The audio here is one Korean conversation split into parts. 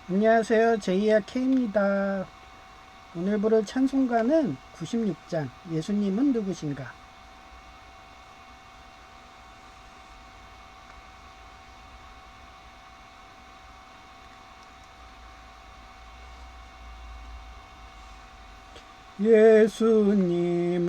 안녕하세요. 제이야 K입니다. 오늘 부를 찬송가는 96장 예수님은 누구신가? 예수님은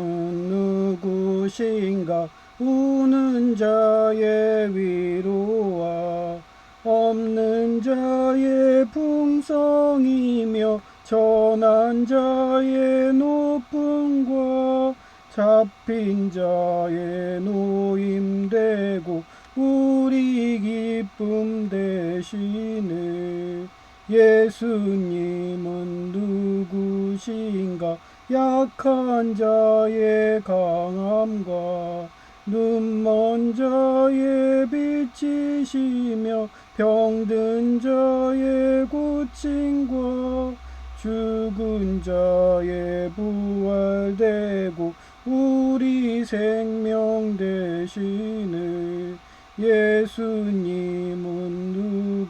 누구신가? 우는 자의 위로와 없는 자의 풍성이며 전한 자의 높음과 잡힌 자의 노임되고 우리 기쁨 되시네. 예수님은 누구신가? 약한 자의 강함과 눈먼 자의 빛이시며 병든 자의 고침과 죽은 자의 부활되고 우리 생명 되시네. 예수님은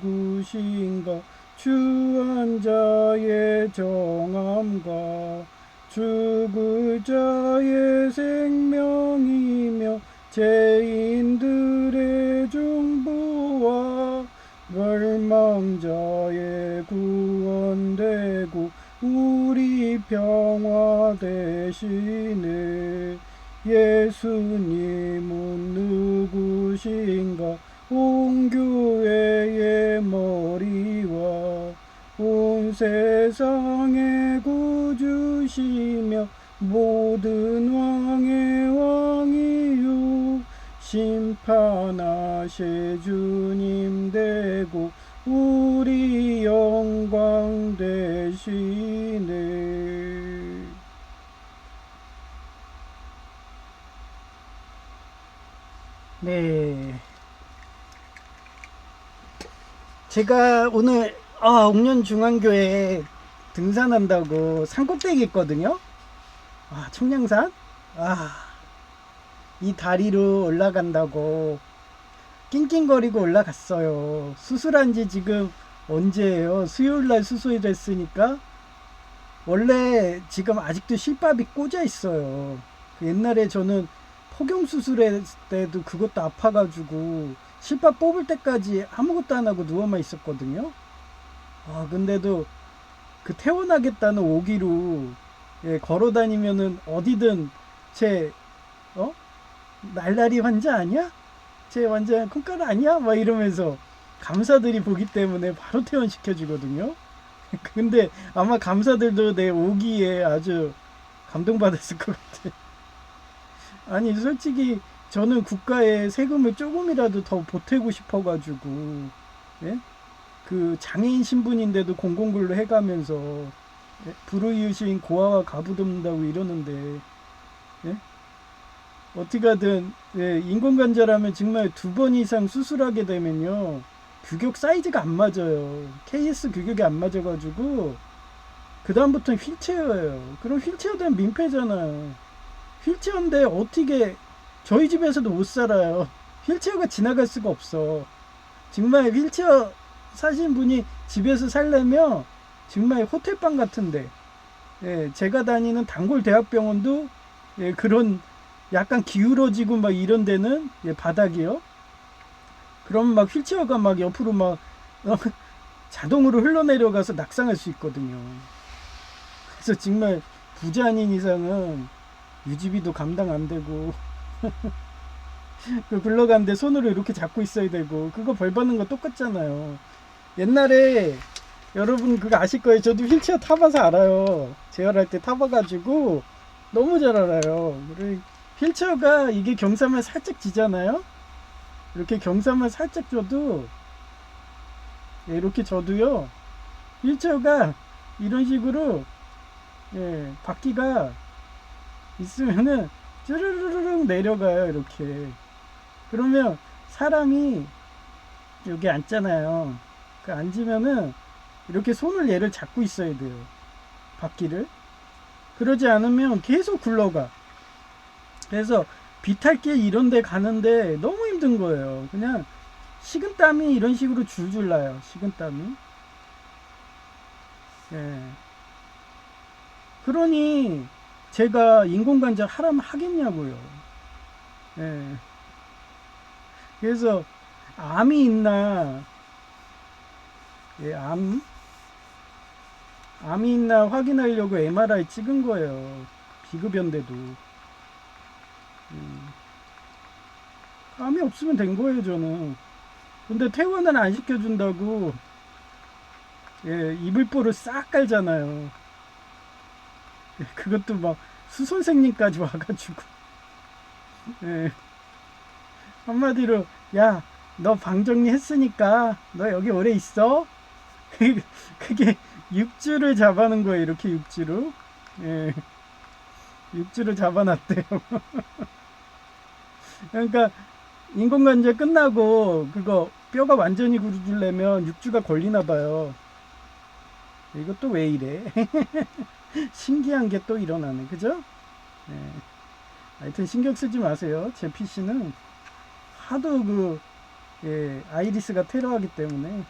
누구신가? 주한 자의 정함과 죽을 자의 생명이며 죄인들의 중보와 멸망자의 구원되고 우리 평화 되시네. 예수님은 누구신가? 온 교회의 머리와 온 세상의 구주시며 모든 왕의 왕이요 심판하실 주님 되고 우리 영광 되시네. 네, 제가 오늘 옥년중앙교회 등산한다고 산꼭대기 있거든요. 청량산. 이 다리로 올라간다고 낑낑거리고 올라갔어요. 수술한 지 지금 언제예요? 수요일날 수술했으니까 원래 지금 아직도 실밥이 꽂아 있어요. 옛날에 저는 폭경 수술할 때도 그것도 아파가지고 실밥 뽑을 때까지 아무것도 안 하고 누워만 있었거든요. 근데도 그 퇴원하겠다는 오기로 걸어 다니면은 어디든 제 날라리 환자 아니야? 쟤 완전 콩가루 아니야? 막 이러면서 감사들이 보기 때문에 바로 퇴원시켜 주거든요. 근데 아마 감사들도 내 오기에 아주 감동받았을 것 같아. 아니 솔직히 저는 국가에 세금을 조금이라도 더 보태고 싶어가지고 예? 그 장애인 신분인데도 공공근로 해가면서 불우이웃인 고아와 가부돕는다고 이러는데 예? 어떻게든 인공관절하면 정말 2번 이상 수술하게 되면요 규격 사이즈가 안 맞아요. KS 규격이 안 맞아가지고 그 다음부터는 휠체어예요. 그럼 휠체어 되면 민폐잖아요. 휠체어인데 어떻게 저희 집에서도 못 살아요. 휠체어가 지나갈 수가 없어. 정말 휠체어 사신 분이 집에서 살려면 정말 호텔방 같은데 제가 다니는 단골 대학병원도 그런 약간 기울어지고 막 이런 데는 바닥이요. 그럼 막 휠체어가 막 옆으로 막 자동으로 흘러내려가서 낙상할 수 있거든요. 그래서 정말 부자 아닌 이상은 유지비도 감당 안 되고 그 굴러가는데 손으로 이렇게 잡고 있어야 되고 그거 벌 받는 거 똑같잖아요. 옛날에 여러분 그거 아실 거예요. 저도 휠체어 타봐서 알아요. 재활할 때 타봐가지고 너무 잘 알아요. 휠체어가 이게 경사만 살짝 지잖아요. 이렇게 경사만 살짝 줘도 이렇게 줘도요 휠체어가 이런 식으로 바퀴가 있으면은 쭈르르르륵 내려가요. 이렇게 그러면 사람이 여기 앉잖아요. 그 앉으면은 이렇게 손을 얘를 잡고 있어야 돼요. 바퀴를. 그러지 않으면 계속 굴러가. 그래서 비탈길 이런 데 가는데 너무 힘든 거예요. 그냥 식은땀이 이런 식으로 줄줄 나요. 식은땀이. 예. 그러니 제가 인공관절 하라면 하겠냐고요. 예. 그래서 암이 있나, 예, 암이 있나 확인하려고 MRI 찍은 거예요. 비급여인데도. 암이 없으면 된 거예요, 저는. 근데 퇴원을 안 시켜준다고, 예, 이불보를 싹 깔잖아요. 예, 그것도 막 수선생님까지 와가지고, 예, 한마디로, 야, 너 방 정리했으니까 너 여기 오래 있어. 그게 육주를 잡아놓은 거예요, 이렇게 육주로. 예, 육주를 잡아놨대요. 그러니까 인공관절 끝나고 그거 뼈가 완전히 굳으려면 6주가 걸리나 봐요. 이것도 왜 이래? 신기한 게 또 일어나네. 그죠? 네. 하여튼 신경 쓰지 마세요. 제 PC는 하도 아이리스가 테러하기 때문에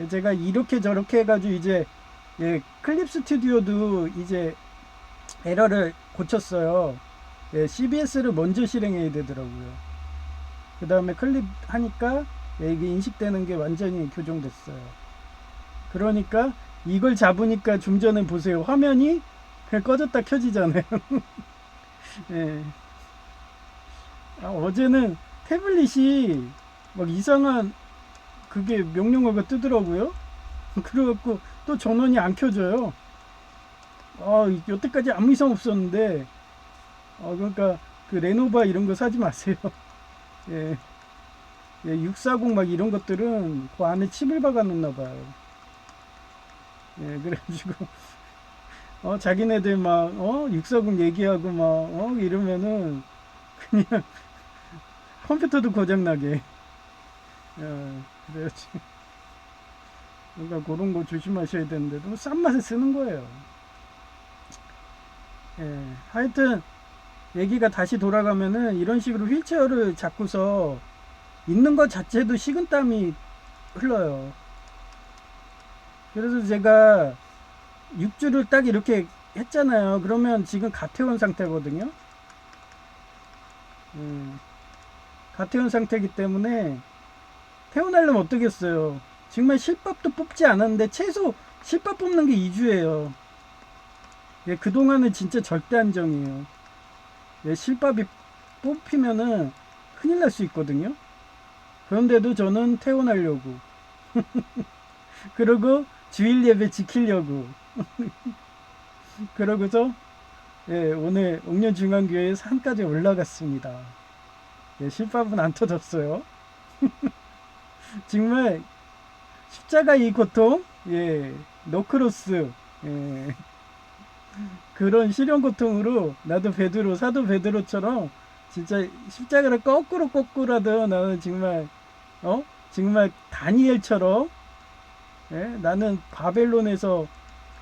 제가 이렇게 저렇게 해가지고 이제 클립 스튜디오도 이제 에러를 고쳤어요. CBS를 먼저 실행해야 되더라고요. 그 다음에 클립 하니까 이게 인식되는 게 완전히 교정됐어요. 그러니까 이걸 잡으니까 좀 전에 보세요. 화면이 그냥 꺼졌다 켜지잖아요. 예. 어제는 태블릿이 막 이상한 그게 명령어가 뜨더라고요. 그래갖고 또 전원이 안 켜져요. 여태까지 아무 이상 없었는데, 그러니까 그 레노바 이런 거 사지 마세요. 예. 640 막 이런 것들은 그 안에 칩을 박아 놓나 봐요. 예, 그래가지고 자기네들 막 640 얘기하고 막 이러면은 그냥 컴퓨터도 고장나게. 그래야지. 그러니까 그런 거 조심하셔야 되는데도 싼 맛에 쓰는 거예요. 예, 하여튼 얘기가 다시 돌아가면은 이런 식으로 휠체어를 잡고서 있는 것 자체도 식은땀이 흘러요. 그래서 제가 6주를 딱 이렇게 했잖아요. 그러면 지금 가태원 상태거든요. 가태원 상태이기 때문에 태어나려면 어떻겠어요. 정말 실밥도 뽑지 않았는데 최소 실밥 뽑는 게 2주예요. 예, 그동안은 진짜 절대 안정이에요. 예, 실밥이 뽑히면은 큰일 날 수 있거든요. 그런데도 저는 퇴원하려고. 그러고 주일 예배 지키려고. 그러고서 오늘 옥년중앙교회 산까지 올라갔습니다. 예, 실밥은 안 터졌어요. 정말 십자가 이 고통, 노크로스, 그런 실현 고통으로 나도 베드로, 사도 베드로처럼 진짜 십자가를 거꾸로 하던 나는 정말 정말 다니엘처럼 나는 바벨론에서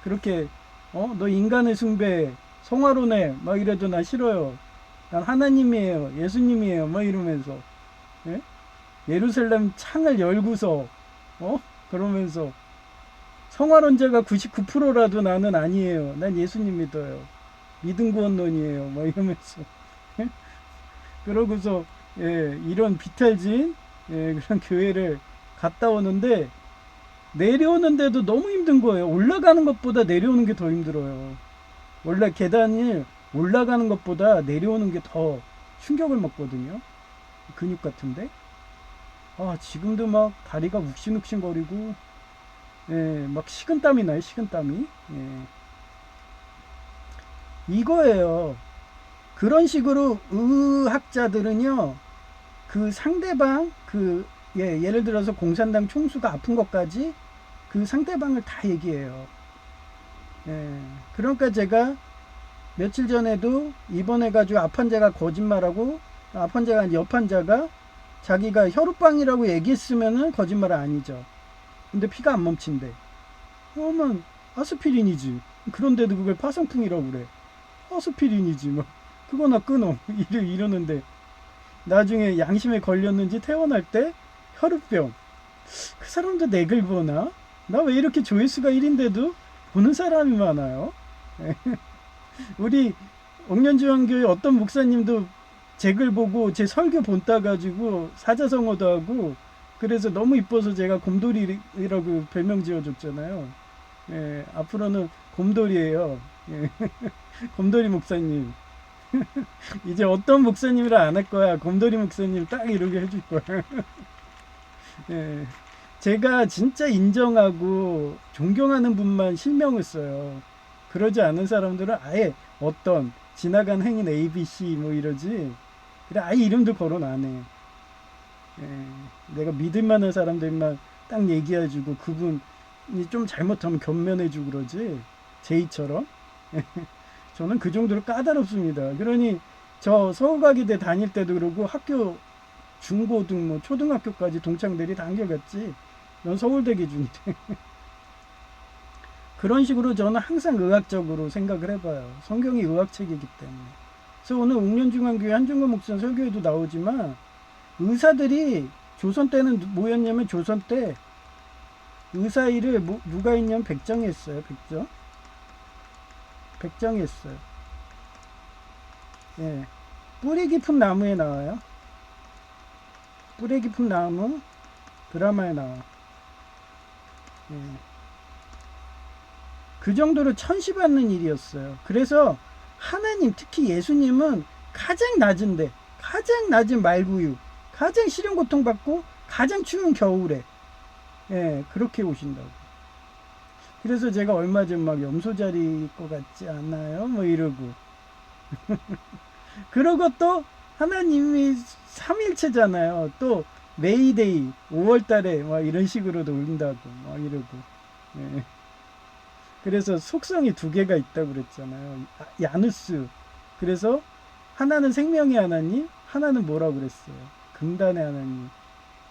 그렇게 너 인간의 숭배 성화론에 막 이래도 나 싫어요. 난 하나님이에요, 예수님이에요, 막 이러면서 예루살렘 창을 열고서 그러면서 성화론자가 99%라도 나는 아니에요. 난 예수님 믿어요. 믿음 구원론이에요. 막 이러면서 그러고서 이런 비탈진 그런 교회를 갔다 오는데 내려오는데도 너무 힘든 거예요. 올라가는 것보다 내려오는 게 더 힘들어요. 원래 계단을 올라가는 것보다 내려오는 게 더 충격을 먹거든요. 근육 같은데. 지금도 막 다리가 욱신욱신거리고 막 식은땀이 나요. 식은땀이. 이거예요. 그런 식으로 의학자들은요, 그 상대방 예를 들어서 공산당 총수가 아픈 것까지 그 상대방을 다 얘기해요. 그러니까 제가 며칠 전에도 입원해가지고 앞환자가 거짓말하고 앞환자가 옆환자가 자기가 혈우빵이라고 얘기했으면은 거짓말 아니죠. 근데 피가 안 멈춘대. 그러면 아스피린이지. 그런데도 그걸 파성풍이라고 그래. 아스피린이지 뭐. 그거나 끊어. 이러는데 나중에 양심에 걸렸는지 퇴원할 때 혈우병. 그 사람도 내 글 보나? 나 왜 이렇게 조회수가 1인데도 보는 사람이 많아요? 우리 옥년중앙교회 어떤 목사님도 제 글 보고 제 설교 본따 가지고 사자성어도 하고, 그래서 너무 이뻐서 제가 곰돌이라고 별명 지어줬잖아요. 예, 앞으로는 곰돌이에요. 예, 곰돌이 목사님. 이제 어떤 목사님이라 안 할 거야. 곰돌이 목사님 딱 이렇게 해줄 거야. 예, 제가 진짜 인정하고 존경하는 분만 실명을 써요. 그러지 않은 사람들은 아예 어떤 지나간 행인 ABC 뭐 이러지. 그래 아예 이름도 거론 안 해. 예, 내가 믿을 만한 사람들만 딱 얘기해주고 그분이 좀 잘못하면 견면해주고 그러지. 제이처럼. 저는 그 정도로 까다롭습니다. 그러니 저 서울과기대 다닐 때도 그러고 학교 중고등 뭐 초등학교까지 동창들이 다 한결같지. 넌 서울대 기준이래. 그런 식으로 저는 항상 의학적으로 생각을 해봐요. 성경이 의학책이기 때문에. 그래서 오늘 옥년중앙교회 한중근 목사 설교에도 나오지만 의사들이 조선 때는 뭐였냐면 조선 때 의사 일을 누가 했냐면 백정이 했어요. 백정이 했어요. 예. 뿌리 깊은 나무에 나와요. 뿌리 깊은 나무 드라마에 나와. 예. 그 정도로 천시받는 일이었어요. 그래서 하나님, 특히 예수님은 가장 낮은데, 가장 낮은 말구유, 가장 시련 고통받고 가장 추운 겨울에 예, 그렇게 오신다고. 그래서 제가 얼마 전 막 염소자리일 것 같지 않나요? 뭐 이러고. 그러고 또 하나님이 삼일체잖아요. 또 메이데이 5월달에 막 이런 식으로도 온다고 막 이러고. 예. 그래서 속성이 두 개가 있다고 그랬잖아요. 야누스. 그래서 하나는 생명의 하나님, 하나는 뭐라고 그랬어요? 금단의 하나님.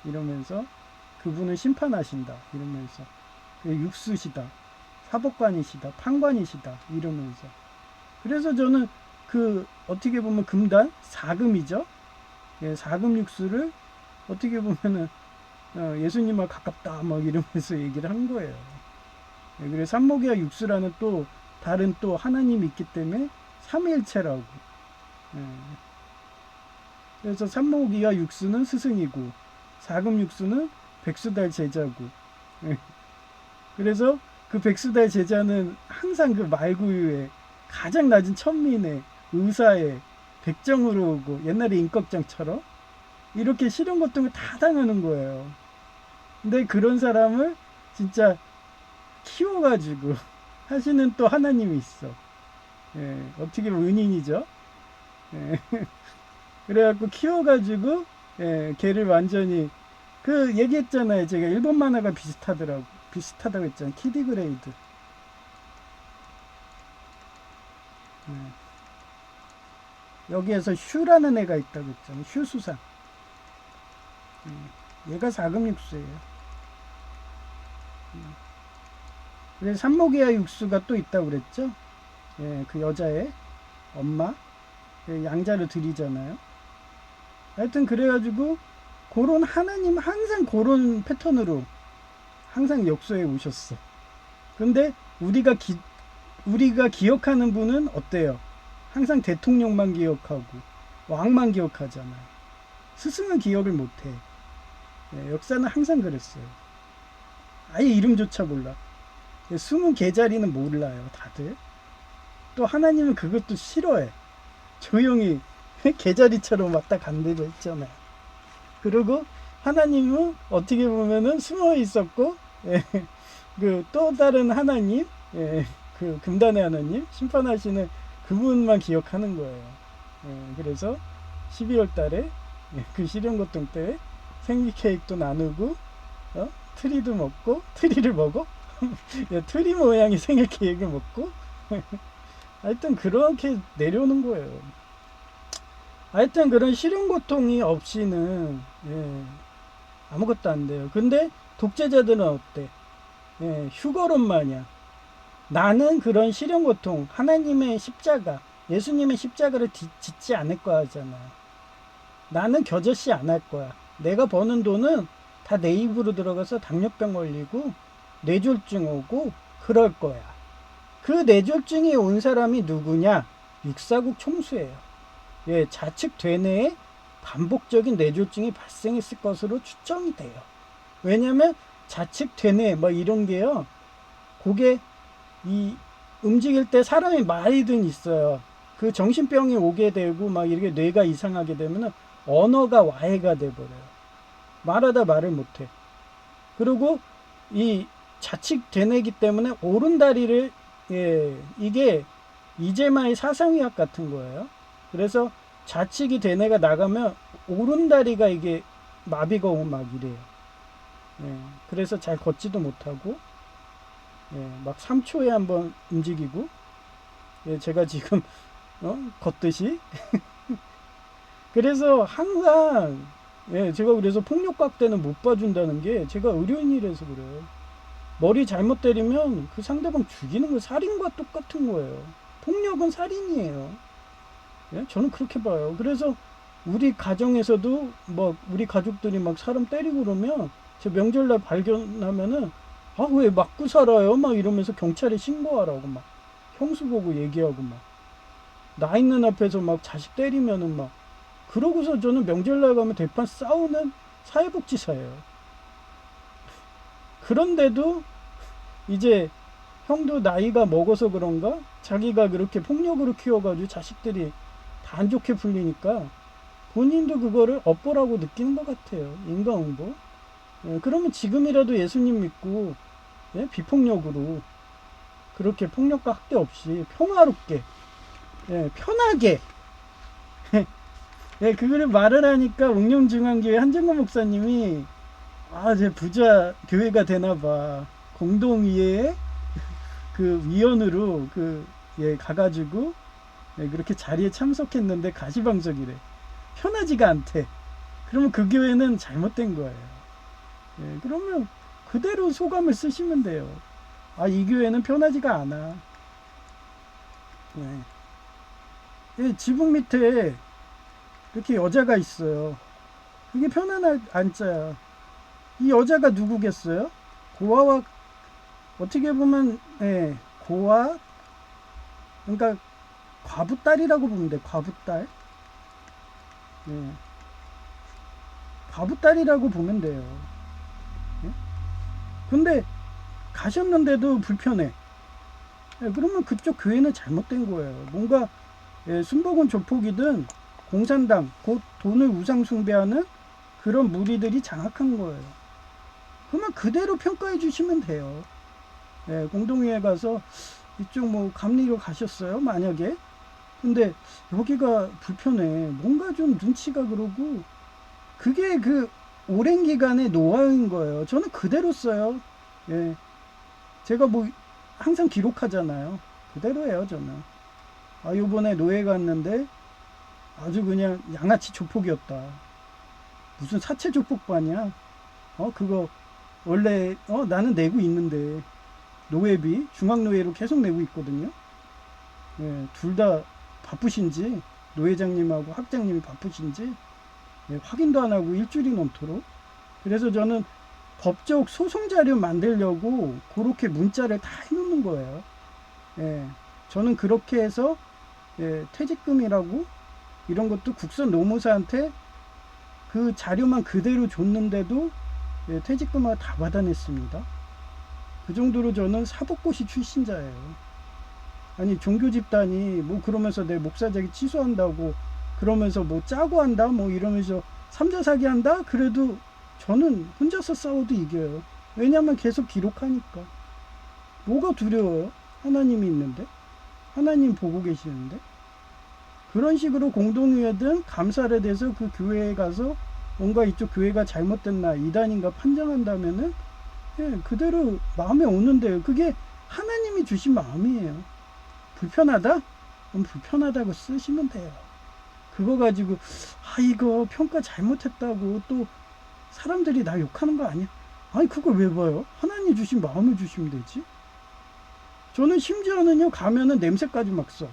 이러면서 그분은 심판하신다. 이러면서 육수시다. 사법관이시다. 판관이시다. 이러면서. 그래서 저는 그 어떻게 보면 금단, 사금이죠. 예, 사금 육수를 어떻게 보면은 예수님과 가깝다. 막 이러면서 얘기를 한 거예요. 예, 그래서 삼목이와 육수라는 또 다른 또 하나님이 있기 때문에 삼위일체라고. 예. 그래서 삼목이와 육수는 스승이고 사금 육수는 백수달 제자고. 예. 그래서 그 백수달 제자는 항상 그 말구유에 가장 낮은 천민의 의사의 백정으로 오고 옛날에 임꺽정처럼 이렇게 시련 고통을 다 당하는 거예요. 근데 그런 사람을 진짜 키워가지고 하시는 또 하나님이 있어. 예, 어떻게 보면 은인이죠. 예, 그래갖고 키워가지고 예, 걔를 완전히 그 얘기했잖아요. 제가 일본 만화가 비슷하다고 했잖아요. 키디 그레이드. 예. 여기에서 슈라는 애가 있다고 했잖아요. 슈 수상. 얘가 사금육수예요. 그래서 삼목이와 육수가 또 있다고 그랬죠. 예, 그 여자의 엄마 양자를 드리잖아요. 하여튼 그래가지고 그런 하나님 항상 그런 패턴으로 항상 역사에 오셨어. 근데 우리가 기억하는 분은 어때요? 항상 대통령만 기억하고 왕만 기억하잖아요. 스승은 기억을 못해. 예, 역사는 항상 그랬어요. 아예 이름조차 몰라. 숨은 개자리는 몰라요, 다들. 또 하나님은 그것도 싫어해. 조용히 개자리처럼 왔다 간다고 했잖아요. 그리고 하나님은 어떻게 보면은 숨어 있었고, 예, 그 또 다른 하나님, 예, 그 금단의 하나님, 심판하시는 그분만 기억하는 거예요. 예, 그래서 12월 달에 예, 그 시련고통 때 생일 케이크도 나누고, 트리도 먹고, 트리를 먹어? 예, 트리 모양의 생일 케이크를 먹고, 하여튼 그렇게 내려오는 거예요. 하여튼 그런 시련 고통이 없이는 예, 아무것도 안 돼요. 근데 독재자들은 어때? 예, 휴거론 마냥 나는 그런 시련 고통, 하나님의 십자가, 예수님의 십자가를 짓지 않을 거야 하잖아요. 나는 겨자씨 안 할 거야. 내가 버는 돈은 다 내 입으로 들어가서 당뇨병 걸리고 뇌졸중 오고 그럴 거야. 그 뇌졸중이 온 사람이 누구냐? 육사국 총수예요. 예, 좌측 대뇌에 반복적인 뇌졸중이 발생했을 것으로 추정이 돼요. 왜냐면 좌측 대뇌 뭐 이런 게요. 그게 이 움직일 때 사람이 말이든 있어요. 그 정신병이 오게 되고 막 이렇게 뇌가 이상하게 되면은 언어가 와해가 돼 버려요. 말하다 말을 못해. 그리고 이 좌측 대뇌이기 때문에 오른다리를 이게 이재마의 사상의학 같은 거예요. 그래서 좌측이 대뇌가 나가면 오른다리가 이게 마비가 오고 막 이래요. 그래서 잘 걷지도 못하고 막 3초에 한번 움직이고 제가 지금 걷듯이 그래서 항상 제가 그래서 폭력각 때는 못 봐준다는 게 제가 의료인이라서 그래요. 머리 잘못 때리면 그 상대방 죽이는 거 살인과 똑같은 거예요. 폭력은 살인이에요. 저는 그렇게 봐요. 그래서 우리 가정에서도 뭐 우리 가족들이 막 사람 때리고 그러면 제 명절날 발견하면은 아 왜 맞고 살아요? 막 이러면서 경찰에 신고하라고 막 형수 보고 얘기하고 막 나 있는 앞에서 막 자식 때리면은 막 그러고서 저는 명절날 가면 대판 싸우는 사회복지사예요. 그런데도 이제 형도 나이가 먹어서 그런가 자기가 그렇게 폭력으로 키워가지고 자식들이 다 안 좋게 풀리니까 본인도 그거를 업보라고 느끼는 것 같아요. 인과응보. 그러면 지금이라도 예수님 믿고 비폭력으로 그렇게 폭력과 학대 없이 평화롭게 편하게 그거를 말을 하니까 옥룡중앙교회 한정근 목사님이 제 부자 교회가 되나봐. 공동위에 그 위원으로 가가지고 그렇게 자리에 참석했는데 가시방석이래. 편하지가 않대. 그러면 그 교회는 잘못된 거예요. 그러면 그대로 소감을 쓰시면 돼요. 이 교회는 편하지가 않아. 지붕 밑에 이렇게 여자가 있어요. 그게 편안할 안자야. 이 여자가 누구겠어요? 고아와 어떻게 보면 고아 그러니까 과부딸이라고 보면 돼. 과부딸. 과부딸이라고 보면 돼요. 근데 가셨는데도 불편해. 그러면 그쪽 교회는 잘못된 거예요. 뭔가 순복음 조폭이든 공산당 곧 돈을 우상 숭배하는 그런 무리들이 장악한 거예요. 그러면 그대로 평가해 주시면 돼요. 공동회에 가서 이쪽 뭐 감리로 가셨어요 만약에. 근데 여기가 불편해. 뭔가 좀 눈치가 그러고 그게 그 오랜 기간의 노하우인 거예요. 저는 그대로 써요. 제가 뭐 항상 기록하잖아요. 그대로 해요 저는. 요번에 노예 갔는데 아주 그냥 양아치 조폭이었다. 무슨 사채 조폭반이야. 그거 원래 나는 내고 있는데 노예비 중앙노예로 계속 내고 있거든요. 둘 다 바쁘신지 노회장님하고 학장님이 바쁘신지 확인도 안 하고 일주일이 넘도록. 그래서 저는 법적 소송 자료 만들려고 그렇게 문자를 다 해놓는 거예요. 저는 그렇게 해서 퇴직금이라고 이런 것도 국선 노무사한테 그 자료만 그대로 줬는데도 퇴직금을 다 받아냈습니다. 그 정도로 저는 사법고시 출신자예요. 아니 종교 집단이 뭐 그러면서 내 목사직이 취소한다고 그러면서 뭐 짜고 한다 뭐 이러면서 삼자 사기 한다. 그래도 저는 혼자서 싸워도 이겨요. 왜냐면 계속 기록하니까. 뭐가 두려워요? 하나님이 있는데, 하나님 보고 계시는데. 그런 식으로 공동회든 감사를 대해서 그 교회에 가서 뭔가 이쪽 교회가 잘못됐나 이단인가 판정한다면은 그대로 마음에 오는데요. 그게 하나님이 주신 마음이에요. 불편하다? 그럼 불편하다고 쓰시면 돼요. 그거 가지고 이거 평가 잘못했다고 또 사람들이 나 욕하는 거 아니야? 아니 그걸 왜 봐요? 하나님 주신 마음을 주시면 되지. 저는 심지어는요 가면은 냄새까지 막 써.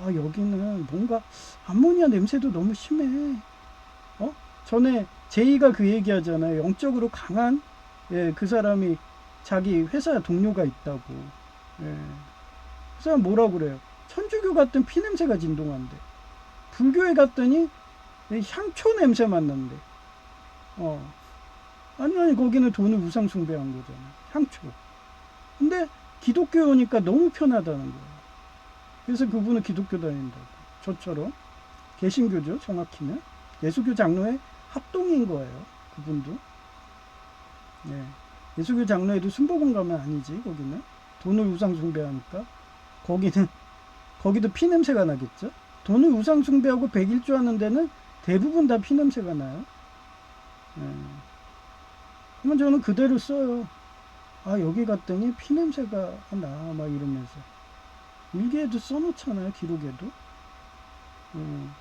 여기는 뭔가 암모니아 냄새도 너무 심해. 전에 제이가 그 얘기 하잖아요. 영적으로 강한, 예, 그 사람이 자기 회사 동료가 있다고. 예. 그 사람 뭐라 그래요? 천주교 갔더니 피냄새가 진동한대. 불교에 갔더니 향초 냄새 맡는데. 아니, 거기는 돈을 우상 숭배한 거잖아. 향초. 근데 기독교 오니까 너무 편하다는 거예요. 그래서 그분은 기독교 다닌다고. 저처럼. 개신교죠, 정확히는. 예수교 장로의 합동인 거예요. 그분도. 예. 예수교 장로에도 순복음 가면 아니지, 거기는. 돈을 우상 숭배하니까. 거기도 피냄새가 나겠죠? 돈을 우상 숭배하고 백일조 하는 데는 대부분 다 피냄새가 나요. 예. 그러면 저는 그대로 써요. 아, 여기 갔더니 피냄새가 나, 막 이러면서. 일기에도 써놓잖아요, 기록에도.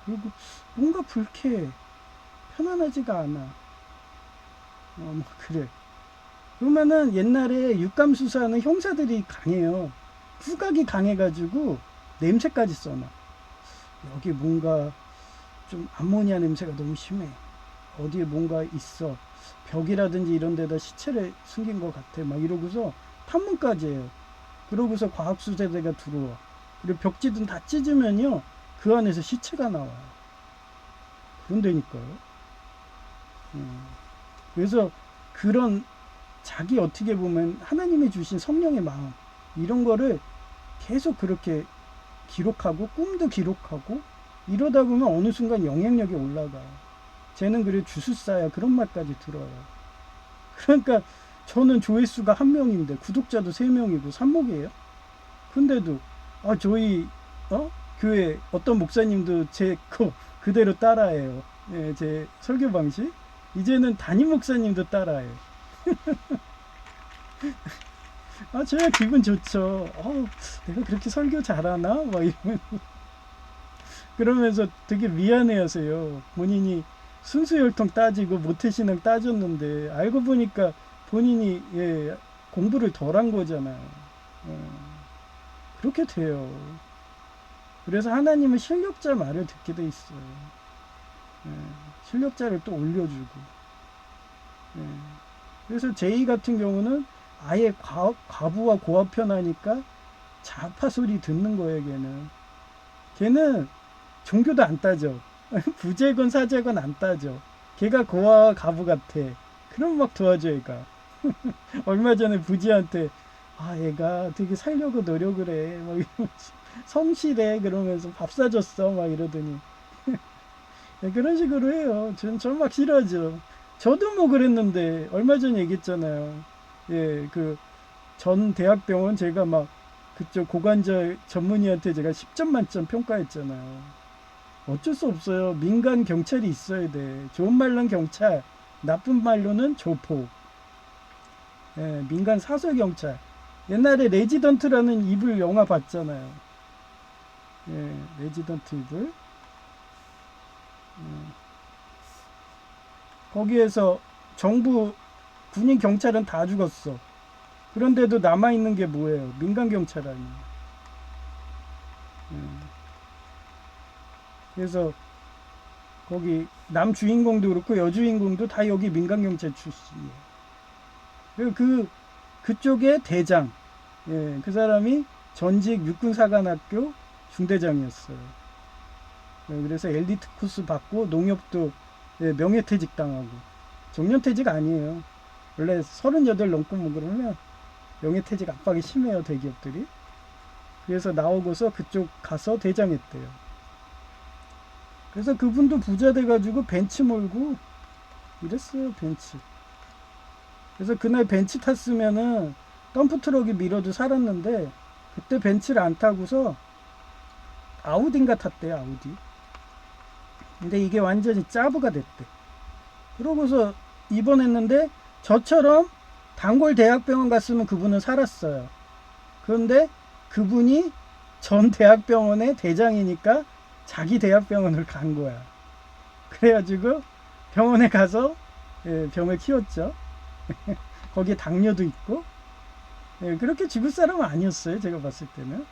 그리고 뭔가 불쾌해. 편안하지가 않아. 뭐, 그래. 그러면은 옛날에 육감수사하는 형사들이 강해요. 후각이 강해가지고 냄새까지 써놔. 여기 뭔가 좀 암모니아 냄새가 너무 심해. 어디에 뭔가 있어. 벽이라든지 이런 데다 시체를 숨긴 것 같아. 막 이러고서 탐문까지 해요. 그러고서 과학수사대가 들어와. 그리고 벽지든 다 찢으면요. 그 안에서 시체가 나와요. 그런다니까요. 그래서 그런 자기 어떻게 보면 하나님이 주신 성령의 마음 이런 거를 계속 그렇게 기록하고 꿈도 기록하고 이러다 보면 어느 순간 영향력이 올라가요. 쟤는 그래 주술사야 그런 말까지 들어요. 그러니까 저는 조회수가 1명인데 구독자도 3명이고 삽목이에요. 근데도 저희 교회 어떤 목사님도 제 거 그대로 따라해요. 예, 제 설교 방식. 이제는 담임 목사님도 따라해요. 제가 기분 좋죠. 내가 그렇게 설교 잘하나? 막 이러면서. 그러면서 되게 미안해하세요. 본인이 순수혈통 따지고 모태신앙 따졌는데 알고 보니까 본인이 공부를 덜 한 거잖아요. 그렇게 돼요. 그래서 하나님은 실력자 말을 듣게 돼 있어요. 실력자를 또 올려주고. 그래서 제이 같은 경우는 아예 과부와 고아편하니까 좌파 소리 듣는 거예요. 걔는 종교도 안 따져. 부재건 사재건 안 따져. 걔가 고아와 가부 같아. 그럼 막 도와줘 얘가. 얼마 전에 부지한테 얘가 되게 살려고 노력을 해. 막 이러면서 성실해. 그러면서 밥 사줬어. 막 이러더니 그런 식으로 해요. 전 막 싫어하죠. 저도 뭐 그랬는데 얼마 전에 얘기했잖아요. 그 전 대학병원 제가 막 그쪽 고관절 전문의한테 제가 10점 만점 평가했잖아요. 어쩔 수 없어요. 민간 경찰이 있어야 돼. 좋은 말로는 경찰, 나쁜 말로는 조폭. 민간 사설 경찰. 옛날에 레지던트라는 이불 영화 봤잖아요. 레지던트 이불. 거기에서 정부 군인 경찰은 다 죽었어. 그런데도 남아있는 게 뭐예요? 민간 경찰 아니에요. 그래서 거기 남주인공도 그렇고 여주인공도 다 여기 민간 경찰 출신이에요. 그쪽에 대장, 그 사람이 전직 육군사관학교 중대장이었어요. 그래서 엘리트 코스 받고 농협도 명예퇴직 당하고. 정년퇴직 아니에요. 원래 38 넘고 뭐 그러면 명예퇴직 압박이 심해요, 대기업들이. 그래서 나오고서 그쪽 가서 대장했대요. 그래서 그분도 부자 돼가지고 벤츠 몰고 이랬어요, 벤츠. 그래서 그날 벤츠 탔으면은 덤프트럭이 밀어도 살았는데 그때 벤츠를 안 타고서 아우디인가 탔대요, 아우디. 근데 이게 완전히 짜부가 됐대. 그러고서 입원했는데 저처럼 단골 대학병원 갔으면 그분은 살았어요. 그런데 그분이 전 대학병원의 대장이니까 자기 대학병원을 간 거야. 그래가지고 병원에 가서 병을 키웠죠. 거기에 당뇨도 있고. 그렇게 죽을 사람은 아니었어요. 제가 봤을 때는.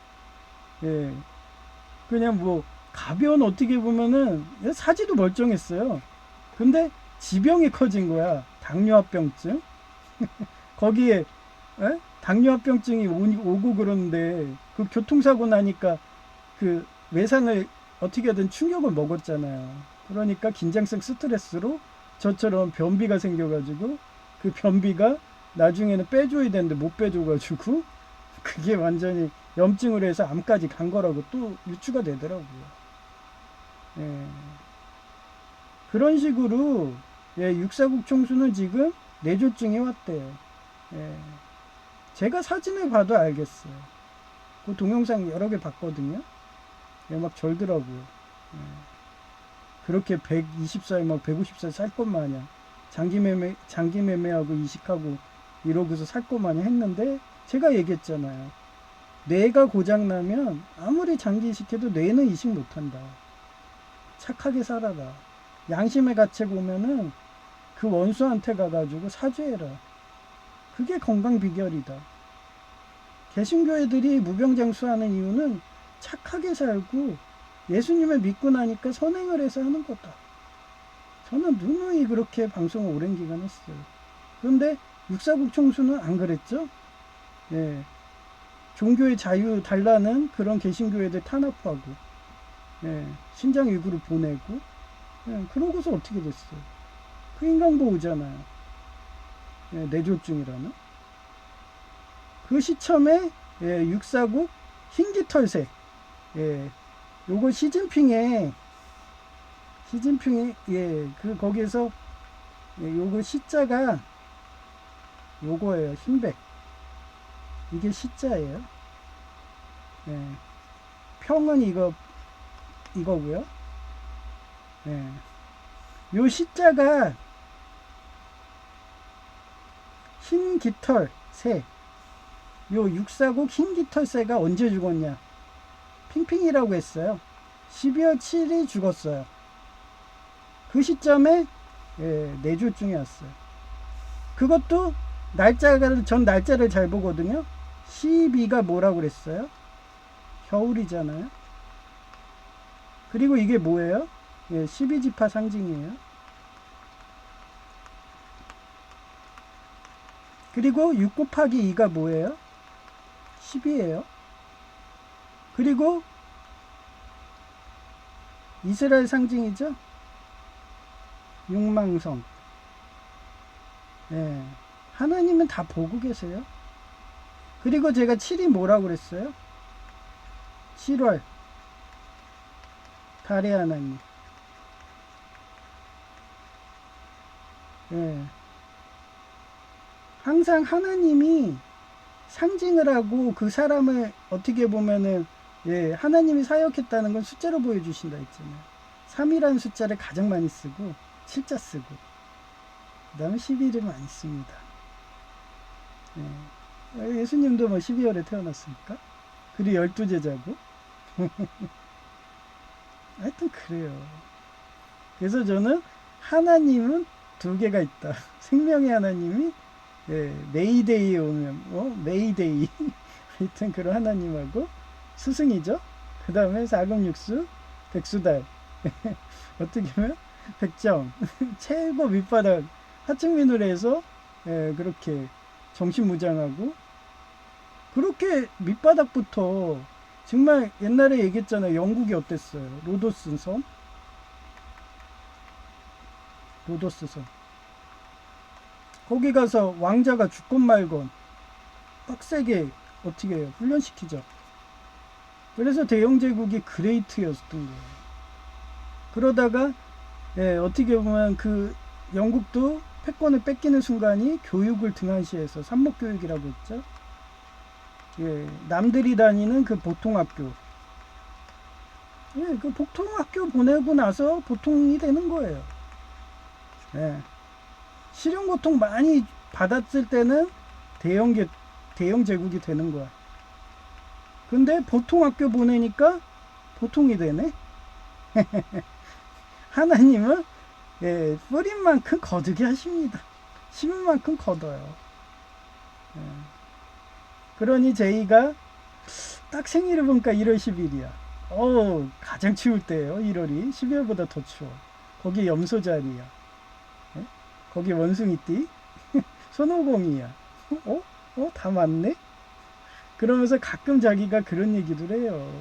그냥 뭐 가벼운 어떻게 보면은 사지도 멀쩡했어요. 근데 지병이 커진 거야. 당뇨합병증. 거기에 당뇨합병증이 오고 그러는데 그 교통사고 나니까 그 외상을 어떻게든 충격을 먹었잖아요. 그러니까 긴장성 스트레스로 저처럼 변비가 생겨가지고 그 변비가 나중에는 빼줘야 되는데 못 빼줘가지고 그게 완전히 염증으로 해서 암까지 간 거라고 또 유추가 되더라고요. 예. 그런 식으로 육사국 총수는 지금 뇌졸중이 왔대요. 예. 제가 사진을 봐도 알겠어요. 그 동영상 여러 개 봤거든요. 막 절더라고요. 예. 그렇게 120살 막 150살 살 것 마냥 장기 매매하고 이식하고 이러고서 살 것 마냥 했는데 제가 얘기했잖아요. 뇌가 고장 나면 아무리 장기 이식해도 뇌는 이식 못한다. 착하게 살아라. 양심의 가책 오면은 그 원수한테 가가지고 사죄해라. 그게 건강 비결이다. 개신교회들이 무병장수하는 이유는 착하게 살고 예수님을 믿고 나니까 선행을 해서 하는 거다. 저는 누누이 그렇게 방송을 오랜 기간 했어요. 그런데 육사국 총수는 안 그랬죠? 예. 종교의 자유 달라는 그런 개신교회들 탄압하고, 예. 신장 위구르 보내고, 예. 그러고서 어떻게 됐어요? 그 인간보호잖아요. 예. 뇌졸중이라는. 그 시점에 육사국 흰깃털색, 예. 요거 시진핑의 그 거기에서 요거 시자가 요거예요. 흰백. 이게 시자예요. 예. 평은 이거고요. 예. 요 시자가 흰 깃털 새. 요 육사국 흰 깃털 새가 언제 죽었냐? 핑핑이라고 했어요. 12월 7일 죽었어요. 그 시점에 뇌졸중이 왔어요. 그것도 전 날짜를 잘 보거든요. 12가 뭐라고 그랬어요? 겨울이잖아요. 그리고 이게 뭐예요? 12지파 상징이에요. 그리고 6 곱하기 2가 뭐예요? 10이에요. 그리고 이스라엘 상징이죠. 육망성. 예. 하나님은 다 보고 계세요. 그리고 제가 7이 뭐라고 그랬어요? 7월 달의 하나님. 예. 항상 하나님이 상징을 하고 그 사람을 어떻게 보면은 하나님이 사역했다는 건 숫자로 보여주신다 했잖아요. 3이라는 숫자를 가장 많이 쓰고 7자 쓰고 그 다음에 12를 많이 씁니다. 예수님도 뭐 12월에 태어났으니까. 그리고 12제자고. 하여튼 그래요. 그래서 저는 하나님은 두 개가 있다. 생명의 하나님이 메이데이에 오면 메이데이 하여튼 그런 하나님하고 스승이죠. 그 다음에 사금육수 백수달 어떻게 보면 백정 최고 밑바닥 하층민으로 해서 그렇게 정신무장하고 그렇게 밑바닥부터 정말 옛날에 얘기했잖아요. 영국이 어땠어요? 로도스 섬 거기 가서 왕자가 죽건 말건 빡세게 어떻게 해요? 훈련시키죠. 그래서 대영제국이 그레이트였던 거예요. 그러다가 어떻게 보면 그 영국도 패권을 뺏기는 순간이 교육을 등한시해서 삼목교육이라고 했죠. 남들이 다니는 그 보통학교. 그 보통학교 보내고 나서 보통이 되는 거예요. 실용고통 많이 받았을 때는 대영 제국이 되는 거야. 근데 보통학교 보내니까 보통이 되네. 하나님은 뿌린 만큼 거두게 하십니다. 심은 만큼 거둬요. 그러니 제이가 딱 생일을 보니까 1월 10일이야. 가장 추울 때예요. 1월이 12월보다 더 추워. 거기 염소 자리야. 거기 원숭이띠 손오공이야. 어? 다 맞네? 그러면서 가끔 자기가 그런 얘기도 해요.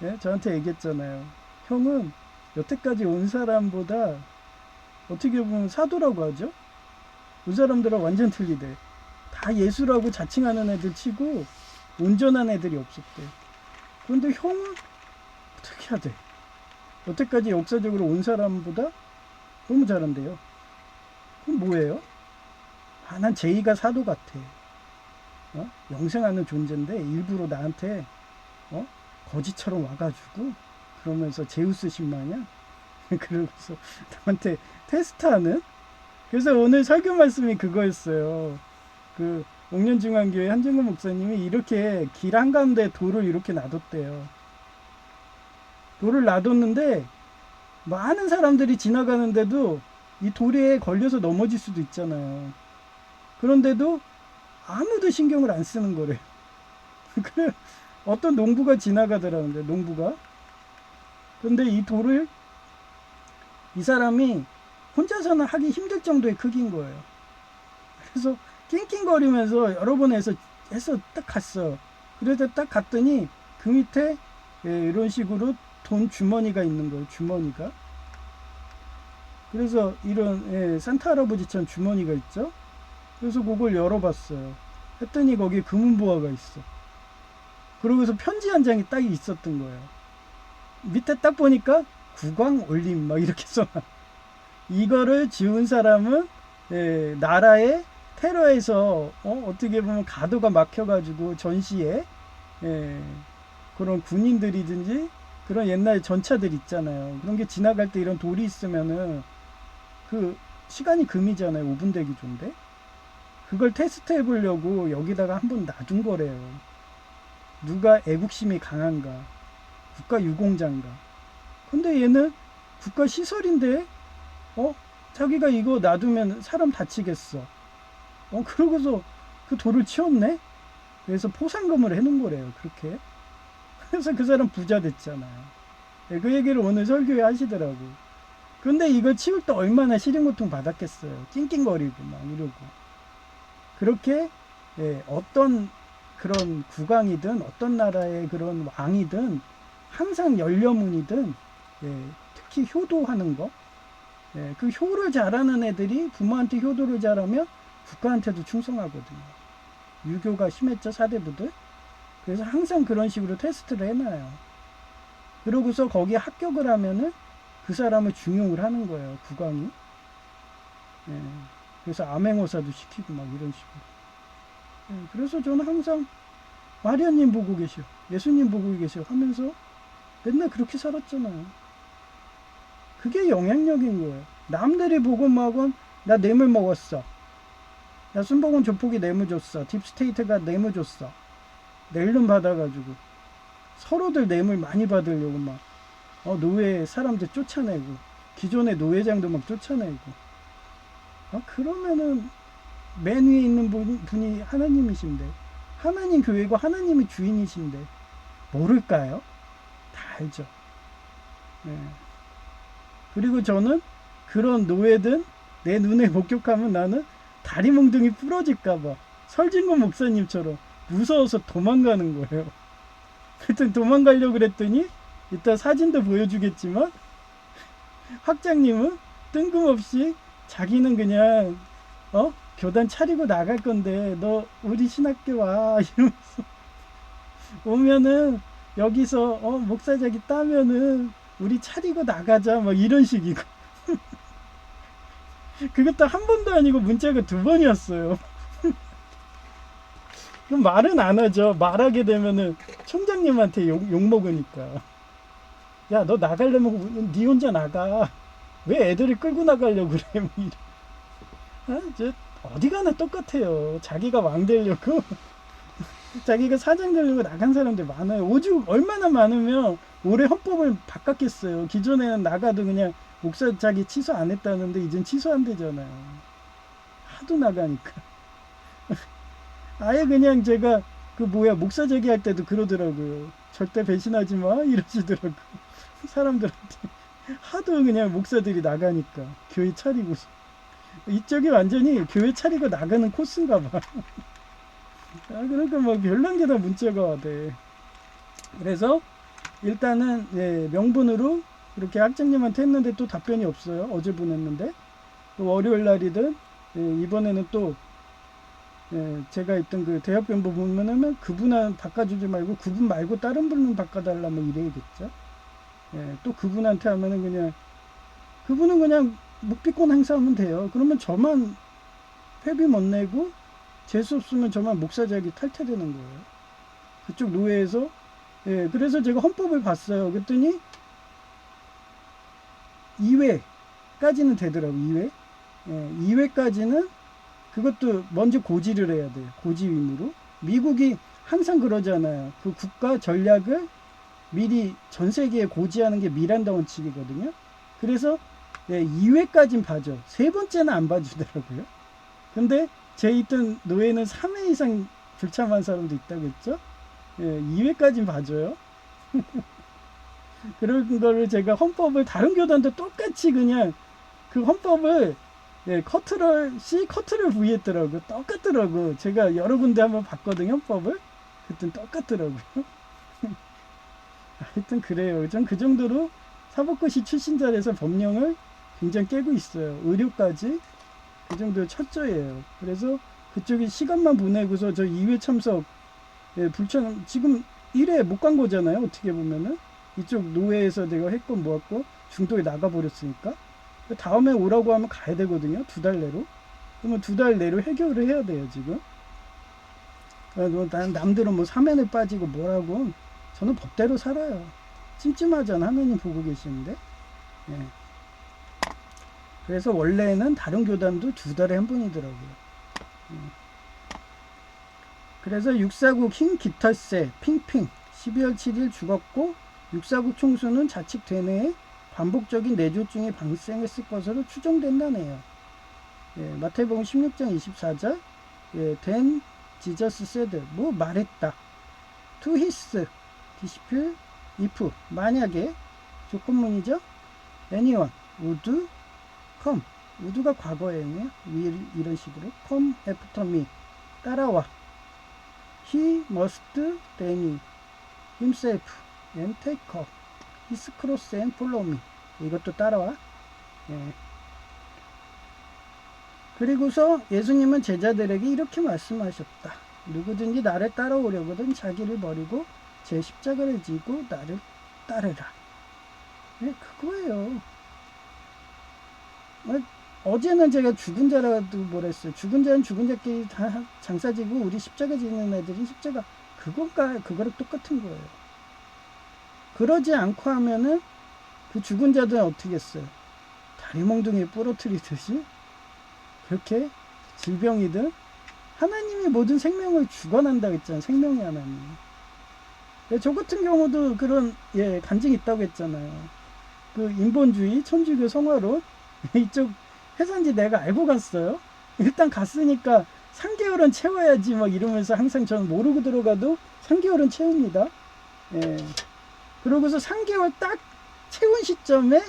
예? 저한테 얘기했잖아요. 형은 여태까지 온 사람보다 어떻게 보면 사도라고 하죠. 그 사람들은 완전 틀리대. 다 예수라고 자칭하는 애들 치고 온전한 애들이 없었대. 그런데 형은 어떻게 해야 돼? 여태까지 역사적으로 온 사람보다 너무 잘한대요. 그럼 뭐예요? 난 제이가 사도 같아. 영생하는 존재인데 일부러 나한테 거지처럼 와가지고 그러면서 제우스 신마냐? 그러고서 나한테 테스트하는. 그래서 오늘 설교 말씀이 그거였어요. 그 옥년중앙교회 한정근 목사님이 이렇게 길 한가운데 돌을 이렇게 놔뒀대요. 돌을 놔뒀는데 많은 사람들이 지나가는데도 이 돌에 걸려서 넘어질 수도 있잖아요. 그런데도 아무도 신경을 안 쓰는 거래요. 그래, 어떤 농부가 지나가더라는데, 농부가. 근데 이 돌을 이 사람이 혼자서는 하기 힘들 정도의 크기인 거예요. 그래서 낑낑거리면서 여러 번 해서 딱 갔어. 그래서 딱 갔더니 그 밑에 이런 식으로 돈 주머니가 있는 거예요. 주머니가. 그래서 이런 산타 할아버지처럼 주머니가 있죠. 그래서 그걸 열어봤어요. 했더니 거기에 금은보화가 있어. 그러고서 편지 한 장이 딱 있었던 거예요. 밑에 딱 보니까 국왕 올림 막 이렇게 써놔. 이거를 지은 사람은 나라의 테러에서 어떻게 보면 가도가 막혀가지고 전시에 그런 군인들이든지 그런 옛날 전차들 있잖아요. 그런 게 지나갈 때 이런 돌이 있으면은 그 시간이 금이잖아요. 5분 대기조인데 그걸 테스트 해보려고 여기다가 한번 놔둔 거래요. 누가 애국심이 강한가, 국가 유공자인가. 근데 얘는 국가 시설인데 자기가 이거 놔두면 사람 다치겠어. 그러고서 그 돌을 치웠네. 그래서 포상금을 해놓은 거래요. 그렇게. 그래서 그 사람 부자 됐잖아요. 그 얘기를 오늘 설교에 하시더라고. 근데 이거 치울 때 얼마나 시름고통 받았겠어요. 낑낑거리고 막 이러고. 그렇게 어떤 그런 국왕이든 어떤 나라의 그런 왕이든 항상 연려문이든 특히 효도하는 거. 그 효를 잘하는 애들이 부모한테 효도를 잘하면 국가한테도 충성하거든요. 유교가 심했죠, 사대부들. 그래서 항상 그런 식으로 테스트를 해놔요. 그러고서 거기에 합격을 하면은 그 사람을 중용을 하는 거예요, 국왕이. 그래서 암행어사도 시키고 막 이런 식으로. 그래서 저는 항상 마리아님 보고 계셔, 예수님 보고 계셔 하면서 맨날 그렇게 살았잖아요. 그게 영향력인 거예요. 남들이 보고 막은 나 뇌물 먹었어. 야, 순복음 조폭이 뇌물 줬어. 딥스테이트가 뇌물 줬어. 낼름 받아가지고 서로들 뇌물 많이 받으려고 막 노예 사람들 쫓아내고 기존의 노예장도 막 쫓아내고 그러면은 맨 위에 있는 분이 하나님이신데 하나님 교회고 하나님이 주인이신데 모를까요? 다 알죠. 그리고 저는 그런 노예든 내 눈에 목격하면 나는 다리 몽둥이 부러질까봐 설진건 목사님처럼 무서워서 도망가는 거예요. 하여튼 도망가려고 그랬더니 이따 사진도 보여주겠지만 학장님은 뜬금없이 자기는 그냥 교단 차리고 나갈 건데 너 우리 신학교 와 이러면서 오면은 여기서 목사자기 따면은 우리 차리고 나가자 막 이런 식이고 그것도 한 번도 아니고 문자가 2번이었어요. 그럼 말은 안 하죠. 말하게 되면은 총장님한테 욕 먹으니까. 야, 너 나가려면 네 혼자 나가. 왜 애들을 끌고 나가려고 그래? 어디 가나 똑같아요. 자기가 왕 되려고 자기가 사장 되려고 나간 사람들 많아요. 오죽 얼마나 많으면 올해 헌법을 바꿨겠어요. 기존에는 나가도 그냥 목사 자기 취소 안 했다는데 이젠 취소 안 되잖아요. 하도 나가니까. 아예 그냥 제가 목사 제기할 때도 그러더라고요. 절대 배신하지 마 이러시더라고. 사람들한테 하도 그냥 목사들이 나가니까 교회 차리고서 이쪽이 완전히 교회 차리고 나가는 코스인가 봐. 그러니까 뭐 별난 게 다 문자가 와대. 그래서 일단은 명분으로 이렇게 학장님한테 했는데 또 답변이 없어요. 어제 보냈는데 월요일 날이든 이번에는 또 제가 있던 그 대학병부 보면은 그분은 바꿔주지 말고 그분 말고 다른 분은 바꿔달라 뭐 이래야겠죠. 또 그분한테 하면은 그냥 그분은 그냥 묵비권 행사하면 돼요. 그러면 저만 회비 못 내고 재수 없으면 저만 목사자기 탈퇴되는 거예요. 그쪽 노예에서. 그래서 제가 헌법을 봤어요. 그랬더니 2회까지는 되더라고. 2회. 2회까지는 그것도 먼저 고지를 해야 돼요. 고지 의무로. 미국이 항상 그러잖아요. 그 국가 전략을 미리 전 세계에 고지하는 게 미란다 원칙이거든요. 그래서 2회까지는 봐줘. 세 번째는 안 봐주더라고요. 근데 제 있던 노예는 3회 이상 불참한 사람도 있다고 했죠. 2회까지는 봐줘요. 그런 거를 제가 헌법을 다른 교단도 똑같이 그냥 그 헌법을 커트럴 C 커트럴 V 했더라고. 똑같더라고. 제가 여러 군데 한번 봤거든요. 헌법을. 그땐 똑같더라고요. 하여튼 그래요. 전 그 정도로 사법고시 출신자라서 법령을 굉장히 깨고 있어요. 의료까지 그 정도 철저해요. 그래서 그쪽이 시간만 보내고서 저 2회 참석 불참 지금 1회 못 간 거잖아요. 어떻게 보면은 이쪽 노회에서 내가 했건 뭐했고 중도에 나가버렸으니까 다음에 오라고 하면 가야 되거든요. 2달 내로. 그러면 2달 내로 해결을 해야 돼요. 지금 남들은 뭐 사면에 빠지고 뭐라고. 저는 법대로 살아요. 찜찜하잖아. 하나님 보고 계시는데. 그래서 원래는 다른 교단도 2달에 한 번이더라고요. 그래서 649 킹 깃털새 핑핑 12월 7일 죽었고 649 총수는 자칫 되뇌에 반복적인 내조증이 발생했을 것으로 추정된다네요. 마태복음 16장 24절 then Jesus said 뭐 말했다 to his disciple if 만약에 조건문이죠. anyone would come would가 과거형이에요. will 이런 식으로 come after me 따라와 he must deny himself and take up his cross and follow me 이것도 따라와. 그리고서 예수님은 제자들에게 이렇게 말씀하셨다. 누구든지 나를 따라오려거든 자기를 버리고 제 십자가를 지고 나를 따르라. 그거예요. 어제는 제가 죽은 자라도 뭐랬어요. 죽은 자는 죽은 자끼리 다 장사 지고 우리 십자가 지는 애들이 십자가 그거랑 똑같은 거예요. 그러지 않고 하면은 그 죽은 자들은 어떻게 했어요? 다리 몽둥이 부러뜨리듯이 그렇게 질병이든 하나님이 모든 생명을 주관한다고 했잖아요. 생명의 하나님. 저 같은 경우도 그런 간증이 있다고 했잖아요. 그 인본주의 천주교 성화론 이쪽 회사인지 내가 알고 갔어요. 일단 갔으니까 3개월은 채워야지 막 이러면서 항상 저는 모르고 들어가도 3개월은 채웁니다. 그러고서 3개월 딱 채운 시점에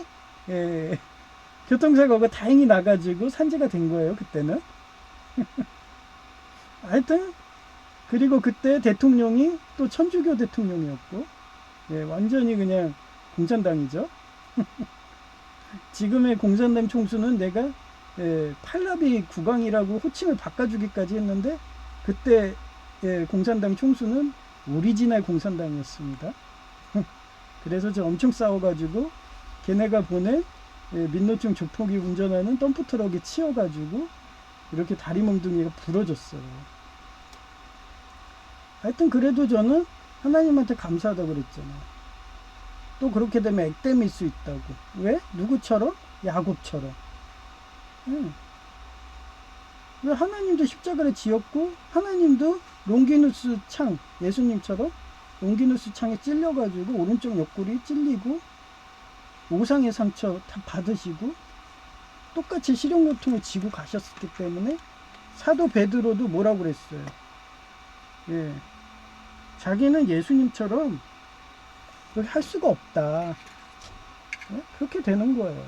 교통사고가 다행히 나가지고 산재가 된 거예요. 그때는. 하여튼 그리고 그때 대통령이 또 천주교 대통령이었고 완전히 그냥 공산당이죠. 지금의 공산당 총수는 내가 팔라비 국왕이라고 호칭을 바꿔주기까지 했는데 그때 공산당 총수는 오리지널 공산당이었습니다. 그래서 저 엄청 싸워가지고 걔네가 보낸 민노총 조폭이 운전하는 덤프트럭에 치여가지고 이렇게 다리 몽둥이가 부러졌어요. 하여튼 그래도 저는 하나님한테 감사하다고 그랬잖아요. 또 그렇게 되면 액땜일 수 있다고. 왜? 누구처럼? 야곱처럼. 왜 하나님도 십자가를 지었고 하나님도 롱기누스 창 예수님처럼 롱기누스 창에 찔려가지고 오른쪽 옆구리 찔리고 오상의 상처 다 받으시고 똑같이 실형고통을 지고 가셨기 때문에 사도 베드로도 뭐라고 그랬어요? 자기는 예수님처럼 그렇게 할 수가 없다. 그렇게 되는 거예요.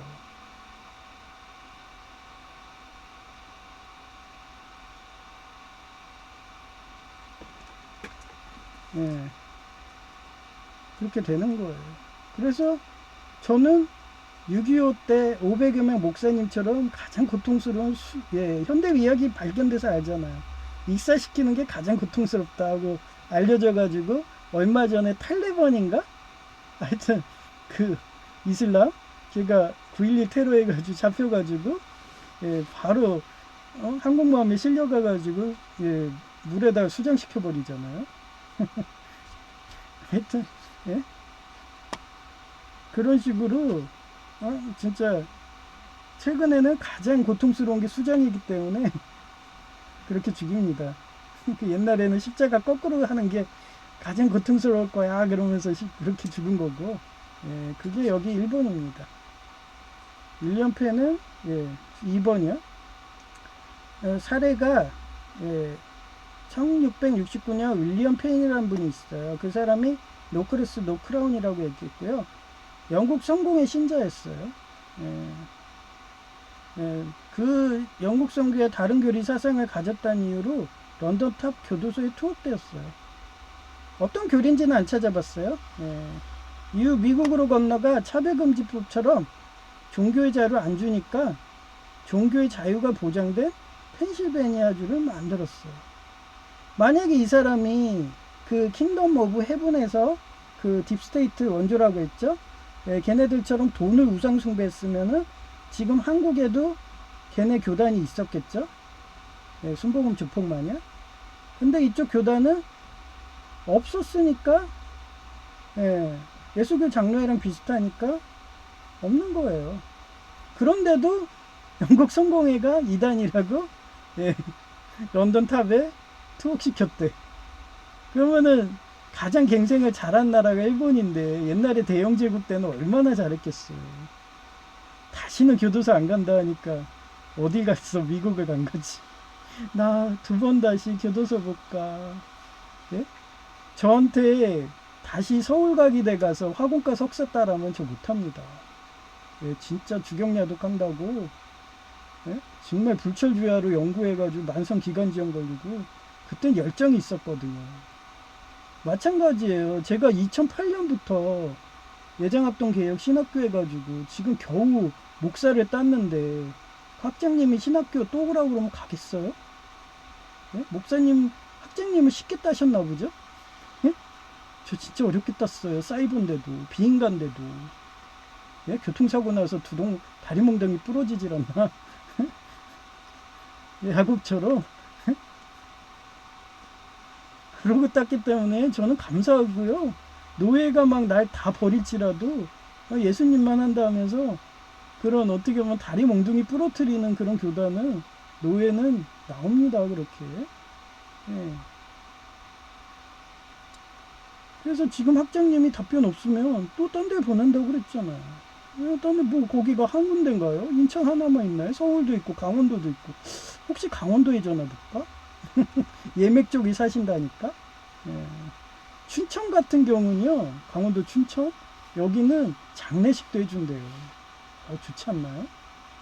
예, 그렇게 되는 거예요. 그래서 저는 6.25 때 500여 명 목사님처럼 가장 고통스러운 현대 의학이 발견돼서 알잖아요. 익사시키는 게 가장 고통스럽다고 알려져가지고 얼마 전에 탈레반인가? 하여튼 그 이슬람 걔가 9.11 테러해가지고 잡혀가지고 바로 항공모함에 실려가가지고 물에다가 수장시켜 버리잖아요. 하여튼 그런 식으로 진짜 최근에는 가장 고통스러운 게 수장이기 때문에 그렇게 죽입니다. 그 옛날에는 십자가 거꾸로 하는 게 가장 고통스러울 거야 그러면서 그렇게 죽은 거고, 그게 여기 1번입니다. 윌리엄 펜은 2번이요. 사례가 1669년 윌리엄 펜이라는 분이 있어요. 그 사람이 노크레스 노크라운이라고 얘기했고요. 영국 성공의 신자였어요. 그 영국 선교의 다른 교리 사상을 가졌다는 이유로 런던 탑 교도소에 투옥되었어요. 어떤 교리인지는 안 찾아봤어요. 이후 미국으로 건너가 차별금지법처럼 종교의 자유를 안 주니까 종교의 자유가 보장된 펜실베니아주를 만들었어요. 만약에 이 사람이 그 킹덤 오브 헤븐에서 그 딥스테이트 원조라고 했죠. 걔네들처럼 돈을 우상 숭배했으면은 지금 한국에도 걔네 교단이 있었겠죠. 순복음 주폭 마냥. 근데 이쪽 교단은 없었으니까 예수교 장로회랑 비슷하니까 없는 거예요. 그런데도 영국 성공회가 이단이라고 런던 탑에 투옥시켰대. 그러면은 가장 갱생을 잘한 나라가 일본인데 옛날에 대영제국 때는 얼마나 잘했겠어요. 다시는 교도소 안 간다 하니까 어디 갔어? 미국을 간 거지. 나 2번 다시 교도소 못 가. 저한테 다시 서울가기대 가서 화공과 석사 따라면 저 못합니다. 진짜 주경야독 한다고 정말 불철주야로 연구해가지고 만성기관지염 걸리고 그땐 열정이 있었거든요. 마찬가지예요. 제가 2008년부터 예장합동 개혁 신학교 해가지고 지금 겨우 목사를 땄는데 학장님이 신학교 또 오라고 그러면 가겠어요? 목사님 학장님은 쉽게 따셨나 보죠? 저 진짜 어렵게 땄어요. 사이버인데도 비인간데도 교통사고 나서 다리 몽둥이 부러지질 않나? 야곱처럼 그러고 땄기 때문에 저는 감사하고요. 노예가 막 날 다 버릴지라도 예수님만 한다 하면서 그런 어떻게 보면 다리 몽둥이 부러뜨리는 그런 교단은 노예는 나옵니다. 그렇게. 그래서 지금 학장님이 답변 없으면 또 딴 데 보낸다고 그랬잖아요. 딴데 뭐 거기가 한 군데인가요? 인천 하나만 있나요? 서울도 있고 강원도도 있고. 혹시 강원도에 전화 볼까? 예맥 쪽이 사신다니까. 춘천 같은 경우는요, 강원도 춘천 여기는 장례식도 해준대요. 좋지 않나요?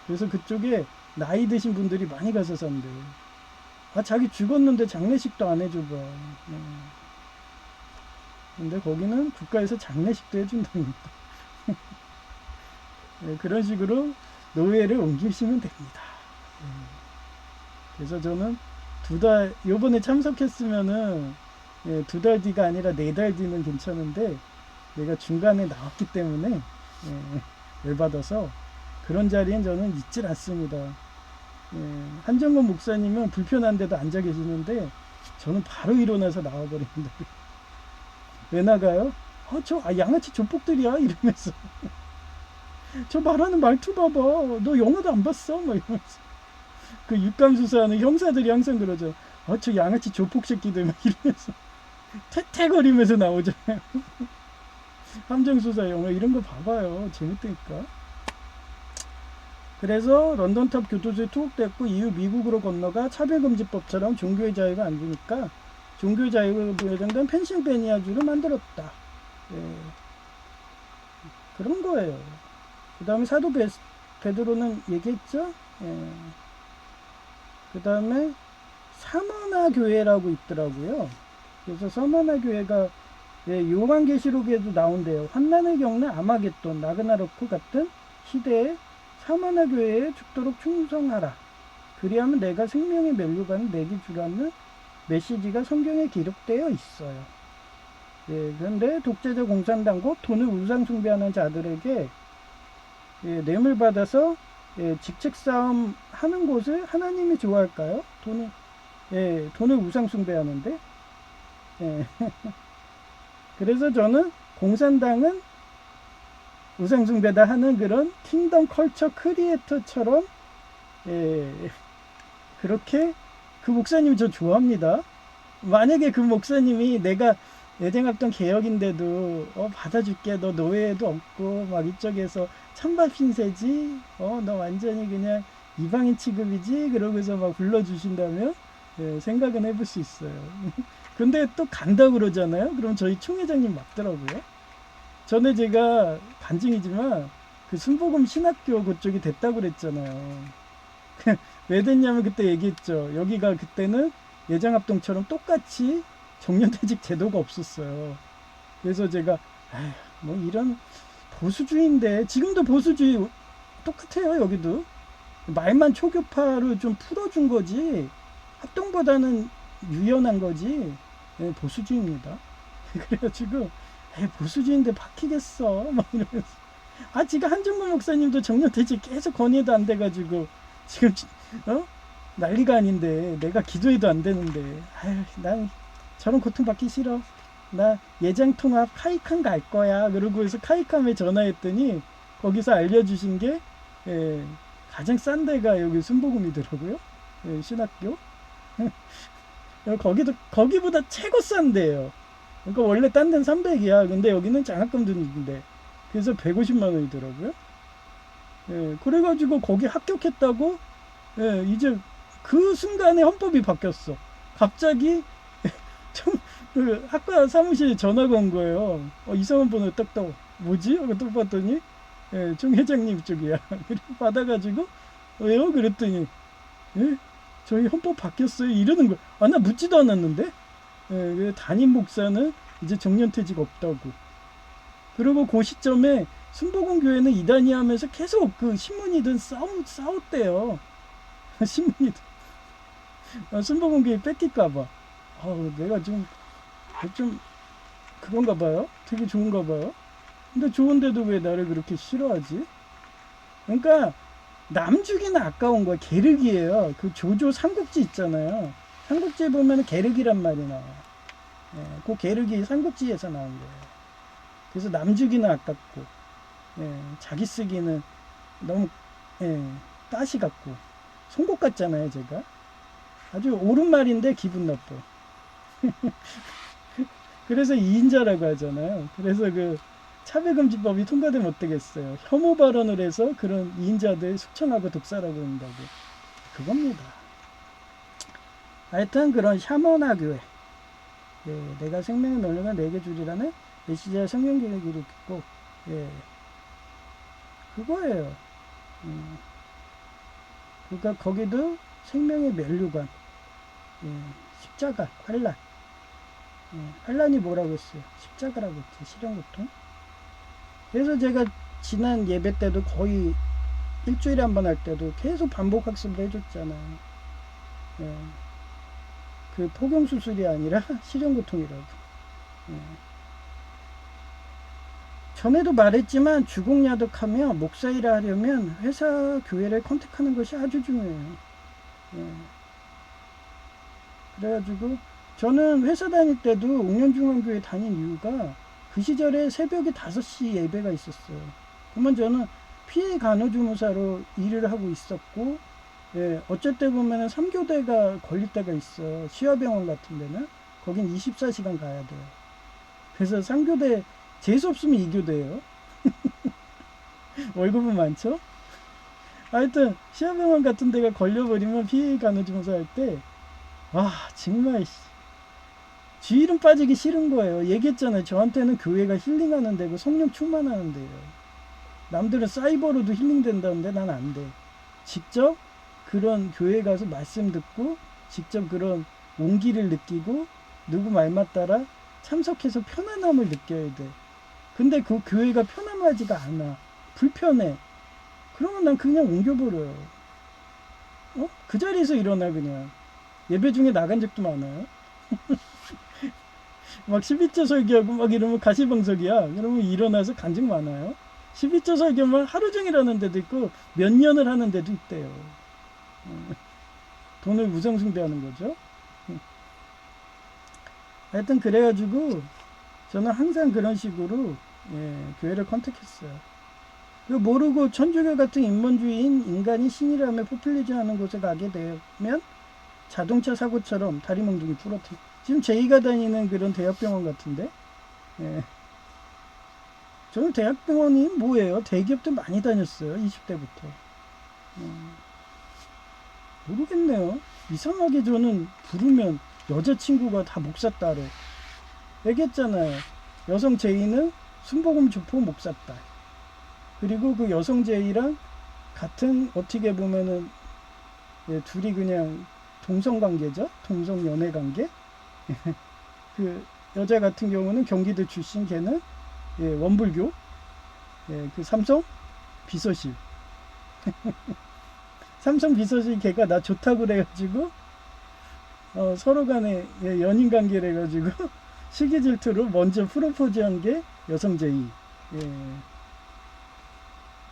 그래서 그쪽에 나이 드신 분들이 많이 가서 산대요. 자기 죽었는데 장례식도 안 해줘봐. 근데 거기는 국가에서 장례식도 해준답니다. 그런 식으로 노예를 옮기시면 됩니다. 그래서 저는 요번에 참석했으면은 2달 뒤가 아니라 4달 뒤는 괜찮은데 내가 중간에 나왔기 때문에 열받아서 그런 자리엔 저는 있질 않습니다. 한정건 목사님은 불편한데도 앉아 계시는데 저는 바로 일어나서 나와버립니다. 왜 나가요? 양아치 조폭들이야 이러면서 저 말하는 말투 봐봐. 너 영화도 안 봤어? 막 이러면서 그 육감수사하는 형사들이 항상 그러죠. 저 양아치 조폭 새끼들 막 이러면서 태태거리면서 나오잖아요. 함정수사 영화 이런 거 봐봐요. 재밌다니까. 그래서 런던탑 교도소에 투옥됐고 이후 미국으로 건너가 차별금지법처럼 종교의 자유가 안 주니까 종교 자유가 보장된 펜실베니아주를 만들었다. 그런 거예요. 그 다음에 사도 베드로는 얘기했죠. 그 다음에 사마나 교회라고 있더라고요. 그래서 서머나교회가 요한계시록에도 나온대요. 환난을 겪는 아마겟돈, 라그나로크 같은 시대에 서머나교회에 죽도록 충성하라. 그리하면 내가 생명의 면류관을 내게 주라는 메시지가 성경에 기록되어 있어요. 그런데 독재자 공산당 곧 돈을 우상 숭배하는 자들에게 뇌물 받아서 직책 싸움 하는 곳을 하나님이 좋아할까요? 돈을 우상 숭배하는데. 그래서 저는 공산당은 우상 숭배다 하는 그런 킹덤 컬처 크리에이터처럼 그렇게 그 목사님 저 좋아합니다. 만약에 그 목사님이 내가 예정했던 개혁인데도 받아줄게, 너 노예도 없고 막 이쪽에서 찬밥 신세지, 너 완전히 그냥 이방인 취급이지, 그러고서 막 불러주신다면 생각은 해볼 수 있어요. 근데 또 간다고 그러잖아요. 그럼 저희 총회장님 맞더라고요. 전에 제가 간증이지만 그 순복음 신학교 그쪽이 됐다고 그랬잖아요. 왜 됐냐면 그때 얘기했죠. 여기가 그때는 예장합동처럼 똑같이 정년퇴직 제도가 없었어요. 그래서 제가 뭐 이런 보수주의인데, 지금도 보수주의 똑같아요. 여기도 말만 초교파로 좀 풀어준 거지 합동보다는 유연한 거지. 보수주의입니다. 그래가지고 보수주의인데 박히겠어 막 이러면서, 지금 한정근 목사님도 정년퇴직 계속 건의해도 안 돼가지고 지금 난리가 아닌데, 내가 기도해도 안 되는데, 난 저런 고통받기 싫어, 나 예장통합 카이칸 갈 거야. 그러고서 카이칸에 전화했더니 거기서 알려주신 게 가장 싼 데가 여기 순복음이더라고요. 신학교. 거기보다 최고 싼 데예요. 그러니까 원래 딴 데는 300이야. 근데 여기는 장학금도 있는데 그래서 150만 원이더라고요. 그래가지고 거기 합격했다고. 이제 그 순간에 헌법이 바뀌었어. 갑자기 그 학과 사무실에 전화가 온 거예요. 이상한 번호 딱딱, 뭐지? 하고 또 봤더니 총회장님 쪽이야. 그래 받아가지고 왜요? 그랬더니 저희 헌법 바뀌었어요 이러는 거야. 나 묻지도 않았는데. 담임 목사는 이제 정년퇴직 없다고. 그리고 그 시점에 순복음교회는 이단이 하면서 계속 그 신문이든 싸웠대요. 신문이든 순복음교회 뺏길까봐. 내가 좀 그건가 봐요. 되게 좋은가 봐요. 근데 좋은데도 왜 나를 그렇게 싫어하지? 그러니까 남 주기는 아까운 거야. 계륵이에요. 그 조조 삼국지 있잖아요. 삼국지에 보면 계륵이란 말이 나와요. 그 계륵이 삼국지에서 나온 거예요. 그래서 남 주기는 아깝고, 자기 쓰기는 너무 가시 같고, 송곳 같잖아요. 제가 아주 옳은 말인데 기분 나빠. 그래서 2인자라고 하잖아요. 그래서 그 차별금지법이 통과되면 어떻겠어요? 혐오 발언을 해서 그런 2인자들 숙청하고 독살하고 한다고. 그겁니다. 하여튼 그런 샤머나 교회, 내가 생명의 논리가 내게 주리라는 메시지와 성경 계획이 있고, 그거예요. 그러니까 거기도 생명의 면류관, 십자가, 환란. 환란이 뭐라고 했어요? 십자가라고 했지. 실형고통. 그래서 제가 지난 예배 때도 거의 일주일에 한 번 할 때도 계속 반복 학습을 해줬잖아요. 그 포경수술이 아니라 실형고통이라고. 전에도 말했지만 주공야독하며 목사일을 하려면 회사 교회를 컨택하는 것이 아주 중요해요. 그래가지고 저는 회사 다닐 때도 옥년중앙교회 다닌 이유가 그 시절에 새벽에 5시 예배가 있었어요. 그러면 저는 피해 간호조무사로 일을 하고 있었고, 어쩔 때 보면 3교대가 걸릴 때가 있어. 시화병원 같은 데는 거긴 24시간 가야 돼요. 그래서 3교대 재수 없으면 2교대예요. 월급은 많죠. 하여튼 시화병원 같은 데가 걸려버리면 피해 간호조무사 할 때 정말 쥐이름 빠지기 싫은 거예요. 얘기했잖아요. 저한테는 교회가 힐링하는 데고 성령 충만하는 데예요. 남들은 사이버로도 힐링된다는데 난 안 돼. 직접 그런 교회 가서 말씀 듣고 직접 그런 온기를 느끼고 누구 말만 따라 참석해서 편안함을 느껴야 돼. 근데 그 교회가 편안하지가 않아. 불편해. 그러면 난 그냥 옮겨버려요. 그 자리에서 일어나 그냥. 예배 중에 나간 적도 많아요. 막 12조 설교하고 막 이러면 가시방석이야. 그러면 일어나서 간 적 많아요. 12조 설교만 하루 종일 하는 데도 있고 몇 년을 하는 데도 있대요. 돈을 무상숭배하는 거죠. 하여튼 그래가지고 저는 항상 그런 식으로 교회를 컨택했어요. 모르고 천주교 같은 인본주의인 인간이 신이라며 포퓰리즘하는 곳에 가게 되면 자동차 사고처럼 다리 몽둥이 부러뜨려. 지금 제이가 다니는 그런 대학병원 같은데. 저는 대학병원이 뭐예요? 대기업들 많이 다녔어요. 20대부터. 모르겠네요. 이상하게 저는 부르면 여자친구가 다 목사 딸에. 얘기했잖아요. 여성 제이는 순복음 주포 목사 딸. 그리고 그 여성 제이랑 같은 어떻게 보면은 둘이 그냥 동성 관계죠. 동성 연애 관계. 그 여자 같은 경우는 경기도 출신, 걔는 원불교. 그 삼성 비서실. 삼성 비서실 걔가 나 좋다고 그래가지고 서로 간에 연인 관계를 해가지고 시기 질투로 먼저 프로포즈한 게 여성 제이.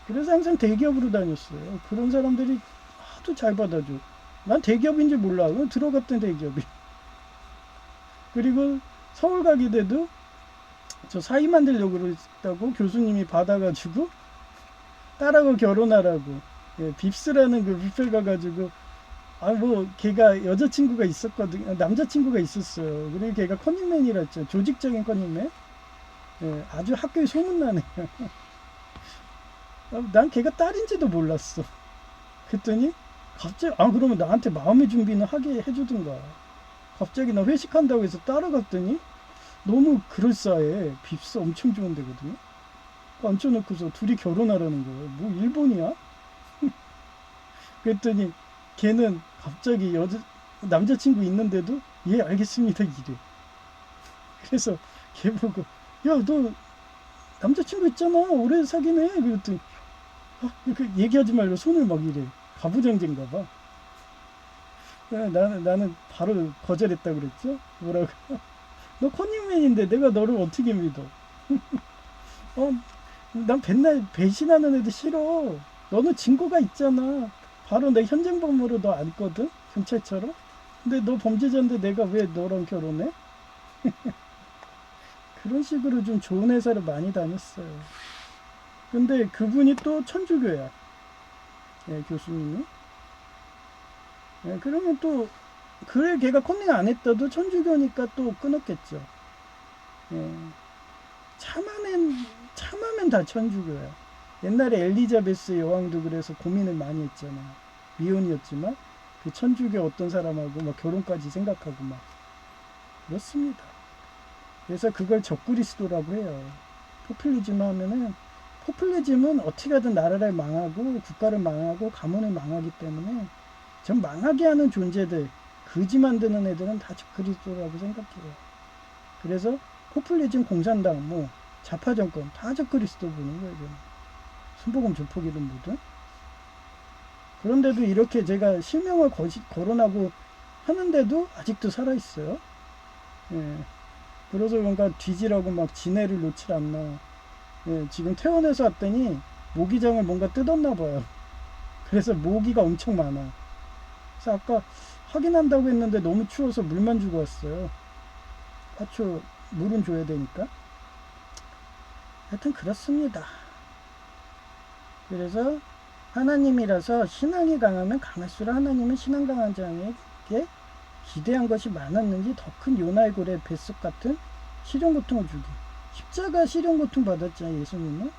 그래서 항상 대기업으로 다녔어요. 그런 사람들이 하도 잘 받아줘. 난 대기업인지 몰라. 들어갔던 대기업이. 그리고 서울 가게 돼도 저 사이 만들려고 그랬다고 교수님이 받아가지고 딸하고 결혼하라고. 빕스라는 그 뷔페 가가지고 걔가 여자친구가 있었거든. 남자친구가 있었어요. 그리고 걔가 커닝맨이라 했죠. 조직적인 커닝맨. 아주 학교에 소문나네요. 난 걔가 딸인지도 몰랐어. 그랬더니 갑자기 그러면 나한테 마음의 준비는 하게 해주든가. 갑자기 나 회식한다고 해서 따라갔더니 너무 그럴싸해. 빕스 엄청 좋은 데거든요. 앉혀놓고서 둘이 결혼하라는 거예요. 뭐 일본이야? 그랬더니 걔는 갑자기 남자친구 있는데도 예 알겠습니다 이래. 그래서 걔 보고 야 너 남자친구 있잖아 오래 사귀네. 그랬더니 그 얘기하지 말고 손을 막 이래. 가부장제인가 봐. 나는 바로 거절했다 그랬죠. 뭐라고? 너 커닝맨인데 내가 너를 어떻게 믿어? 난 맨날 배신하는 애들 싫어. 너는 증거가 있잖아. 바로 내 현행범으로 너 안거든. 경찰처럼. 근데 너 범죄자인데 내가 왜 너랑 결혼해? 그런 식으로 좀 좋은 회사를 많이 다녔어요. 근데 그분이 또 천주교야. 교수님이. 그러면 또 그래 걔가 커닝 안 했다도 천주교니까 또 끊었겠죠. 참하면 다 천주교야. 옛날에 엘리자베스 여왕도 그래서 고민을 많이 했잖아. 미혼이었지만 그 천주교 어떤 사람하고 막 결혼까지 생각하고 막 그렇습니다. 그래서 그걸 적그리스도라고 해요. 포퓰리즘은 어떻게 하든 나라를 망하고 국가를 망하고 가문을 망하기 때문에 전 망하게 하는 존재들, 거지 만드는 애들은 다 적그리스도라고 생각해요. 그래서 포퓰리즘, 공산당, 좌파 정권 다 적그리스도 보는 거예요. 저는. 순복음 조폭이든 뭐든. 그런데도 이렇게 제가 실명을 거론하고 하는데도 아직도 살아있어요. 그래서 뭔가 뒤지라고 막 지네를 놓질 않나. 지금 퇴원해서 왔더니 모기장을 뭔가 뜯었나 봐요. 그래서 모기가 엄청 많아. 그래서 아까 확인한다고 했는데 너무 추워서 물만 주고 왔어요. 파초 물은 줘야 되니까. 하여튼 그렇습니다. 그래서 하나님이라서 신앙이 강하면 강할수록 하나님은 신앙 강한 자에게 기대한 것이 많았는지 더 큰 요나의 고래 뱃속 같은 시련고통을 주기. 십자가 시련고통 받았잖아요. 예수님은.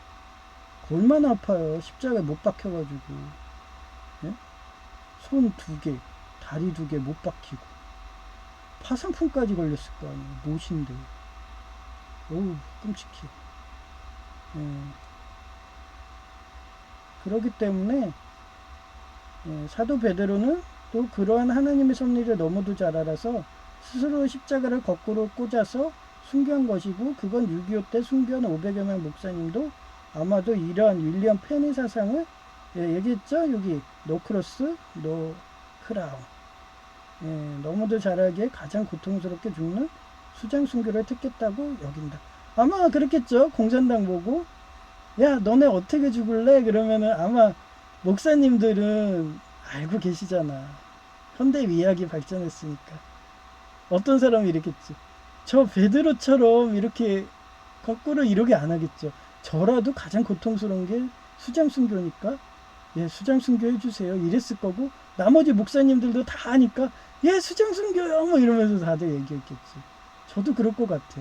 얼마나 아파요. 십자가에 못 박혀가지고. 손 2개, 다리 2개 못 박히고. 파상풍까지 걸렸을 거 아니에요. 못인데. 어우, 끔찍해. 그렇기 때문에 사도 베드로는 또 그러한 하나님의 섭리를 너무도 잘 알아서 스스로 십자가를 거꾸로 꽂아서 순교한 것이고, 그건 6.25 때 순교한 500여 명 목사님도 아마도 이러한 윌리엄 펜의 사상을, 얘기했죠. 여기 노 크로스 노 크라운, 너무도 잘하기에 가장 고통스럽게 죽는 수장 순교를 택했다고 여긴다. 아마 그렇겠죠. 공산당 보고 야 너네 어떻게 죽을래? 그러면은 아마 목사님들은 알고 계시잖아. 현대 의학이 발전했으니까. 어떤 사람이 이랬겠지. 저 베드로처럼 이렇게 거꾸로 이러게 안 하겠죠. 저라도 가장 고통스러운 게 수장 순교니까 수장 순교 해주세요. 이랬을 거고, 나머지 목사님들도 다 아니까 수장 순교요 뭐 이러면서 다들 얘기했겠지. 저도 그럴 것 같아.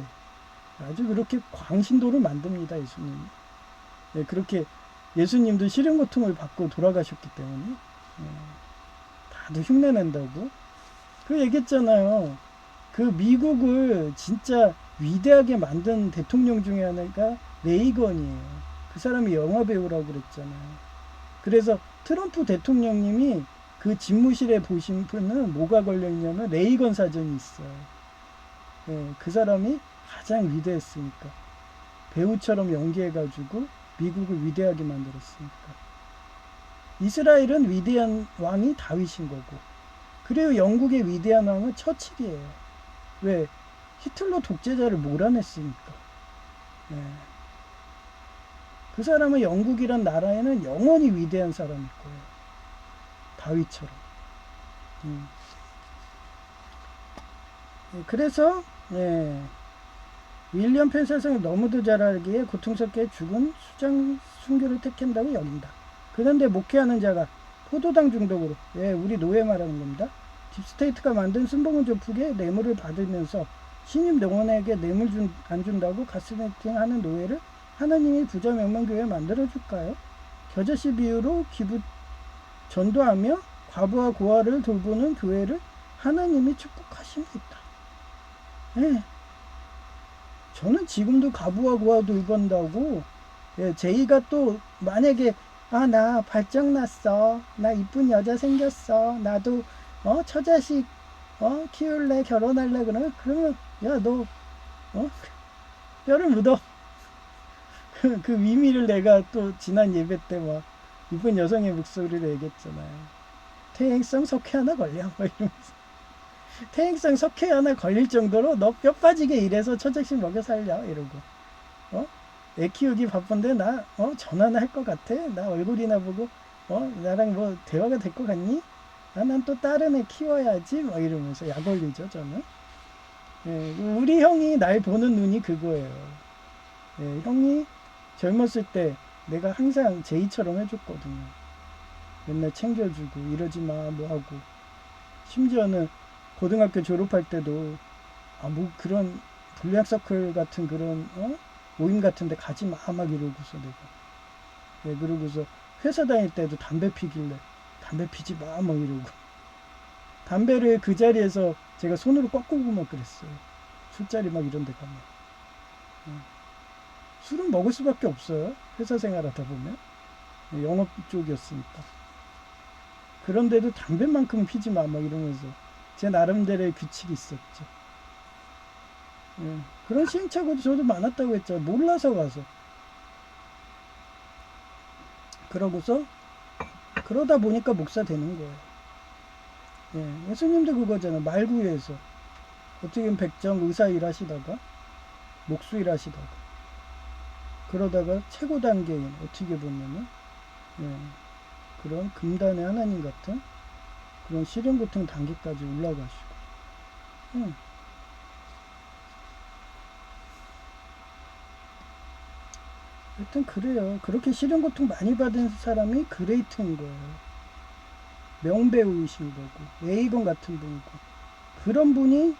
아주 그렇게 광신도를 만듭니다, 예수님. 그렇게 예수님도 시련 고통을 받고 돌아가셨기 때문에 다들 흉내낸다고. 그 얘기했잖아요. 그 미국을 진짜 위대하게 만든 대통령 중에 하나가 레이건이에요. 그 사람이 영화배우라고 그랬잖아요. 그래서 트럼프 대통령님이 그 집무실에 보신 분은 뭐가 걸려있냐면 레이건 사전이 있어요. 그 사람이 가장 위대했으니까. 배우처럼 연기해가지고 미국을 위대하게 만들었으니까. 이스라엘은 위대한 왕이 다윗인 거고, 그리고 영국의 위대한 왕은 처칠이에요. 왜? 히틀러 독재자를 몰아냈으니까. 그 사람은 영국이란 나라에는 영원히 위대한 사람일 거예요. 다윗처럼. 그래서 윌리엄 펜 사상을 너무도 잘 알기에 고통스럽게 죽은 수장 순교를 택한다고 여긴다. 그런데 목회하는 자가 포도당 중독으로, 우리 노예 말하는 겁니다. 딥스테이트가 만든 순복음 조폭에 뇌물을 받으면서 신임 농원에게 뇌물 안 준다고 가스라이팅 하는 노예를 하나님이 부자 명망교회 만들어줄까요? 겨자씨 비유로 기부 전도하며 과부와 고아를 돌보는 교회를 하나님이 축복하십니다. 저는 지금도 과부와 고아 돌본다고, 제이가 또 만약에 나 발정 났어, 나 이쁜 여자 생겼어, 나도 처자식 키울래, 결혼할래, 그러면 야 너 뼈를 묻어. 그 의미를 내가 또 지난 예배 때 막 이쁜 여성의 목소리로 얘기했잖아요. 퇴행성 석회 하나 걸려 막 이러면서. 퇴행성 석회 하나 걸릴 정도로 너 뼈 빠지게 일해서 처자식 먹여 살려 이러고, 애 키우기 바쁜데 나 전화나 할 것 같아? 나 얼굴이나 보고 나랑 뭐 대화가 될 것 같니? 난 또 다른 애 키워야지 막 이러면서 약 올리죠 저는. 우리 형이 날 보는 눈이 그거예요. 형이 젊었을 때 내가 항상 제이처럼 해줬거든요. 맨날 챙겨주고 이러지 마 뭐하고, 심지어는 고등학교 졸업할 때도 뭐 그런 불량 서클 같은 그런 모임 같은데 가지 마 막 이러고서 내가 그러고서 회사 다닐 때도 담배 피길래 담배 피지 마 막 이러고, 담배를 그 자리에서 제가 손으로 꺾고 막 그랬어요. 술자리 막 이런 데 가면. 술은 먹을 수밖에 없어요. 회사 생활하다 보면. 영업 쪽이었으니까. 그런데도 담배만큼은 피지 마 막 이러면서 제 나름대로의 규칙이 있었죠. 그런 시행착오도 저도 많았다고 했죠. 몰라서 가서. 그러다 보니까 목사 되는 거예요. 예수님도 그거잖아. 말구에서 어떻게 보면 백정 의사 일하시다가 목수 일하시다가 그러다가 최고 단계인 어떻게 보면은 그런 금단의 하나님 같은 그런 시련 고통 단계까지 올라가시고, 하여튼 그래요. 그렇게 시련 고통 많이 받은 사람이 그레이트인 거예요. 명배우이신 거고, 레이건 같은 분이고, 그런 분이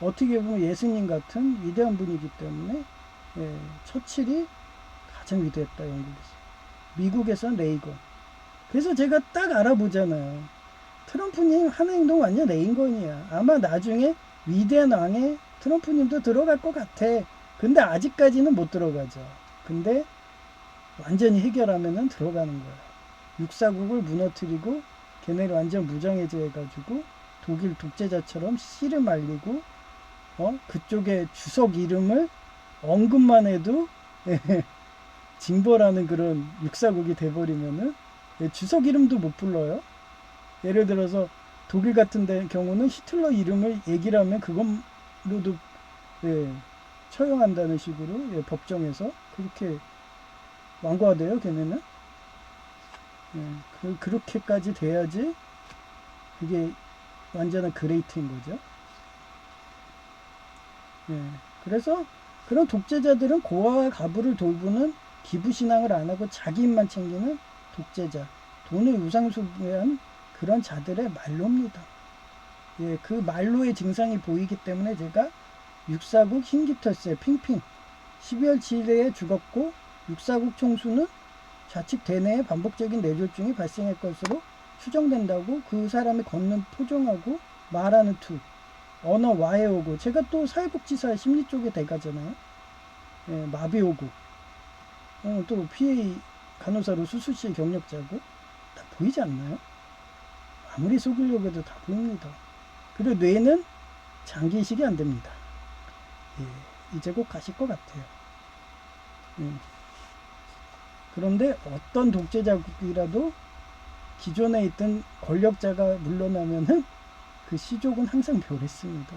어떻게 보면 예수님 같은 위대한 분이기 때문에 처칠이 가장 위대했다. 영국에서. 미국에서는 레이건. 그래서 제가 딱 알아보잖아요. 트럼프님 하는 행동 완전 레이건이야. 아마 나중에 위대한 왕에 트럼프님도 들어갈 것 같아. 근데 아직까지는 못 들어가죠. 근데 완전히 해결하면은 들어가는 거야. 육사국을 무너뜨리고 걔네를 완전 무장해제 해가지고 독일 독재자처럼 씨를 말리고 그쪽에 주석 이름을 언급만 해도 징벌하는 그런 육사국이 돼버리면은 주석 이름도 못 불러요. 예를 들어서 독일 같은 데 경우는 히틀러 이름을 얘기를 하면 그걸로도 처형한다는 식으로 법정에서 그렇게 완고하대요. 걔네는 그렇게까지 돼야지 그게 완전한 그레이트인 거죠. 그래서 그런 독재자들은 고아와 가부를 돌보는 기부신앙을 안 하고 자기 입만 챙기는 독재자, 돈을 우상숭배한 그런 자들의 말로입니다. 그 말로의 증상이 보이기 때문에 제가 육사국 힌기터세 핑핑 12월 7일에 죽었고 육사국 총수는 좌측 대내에 반복적인 뇌졸중이 발생할 것으로 추정된다고 그 사람이 걷는 표정하고 말하는 투 언어 와해 오고 제가 또 사회복지사 심리 쪽에 대가잖아요. 마비 오고 또 PA 간호사로 수술실 경력자고 다 보이지 않나요? 아무리 속이려고 해도 다 보입니다. 그리고 뇌는 장기 이식이 안 됩니다. 이제 곧 가실 것 같아요. 그런데 어떤 독재자국이라도 기존에 있던 권력자가 물러나면은 그 시족은 항상 벼랬습니다.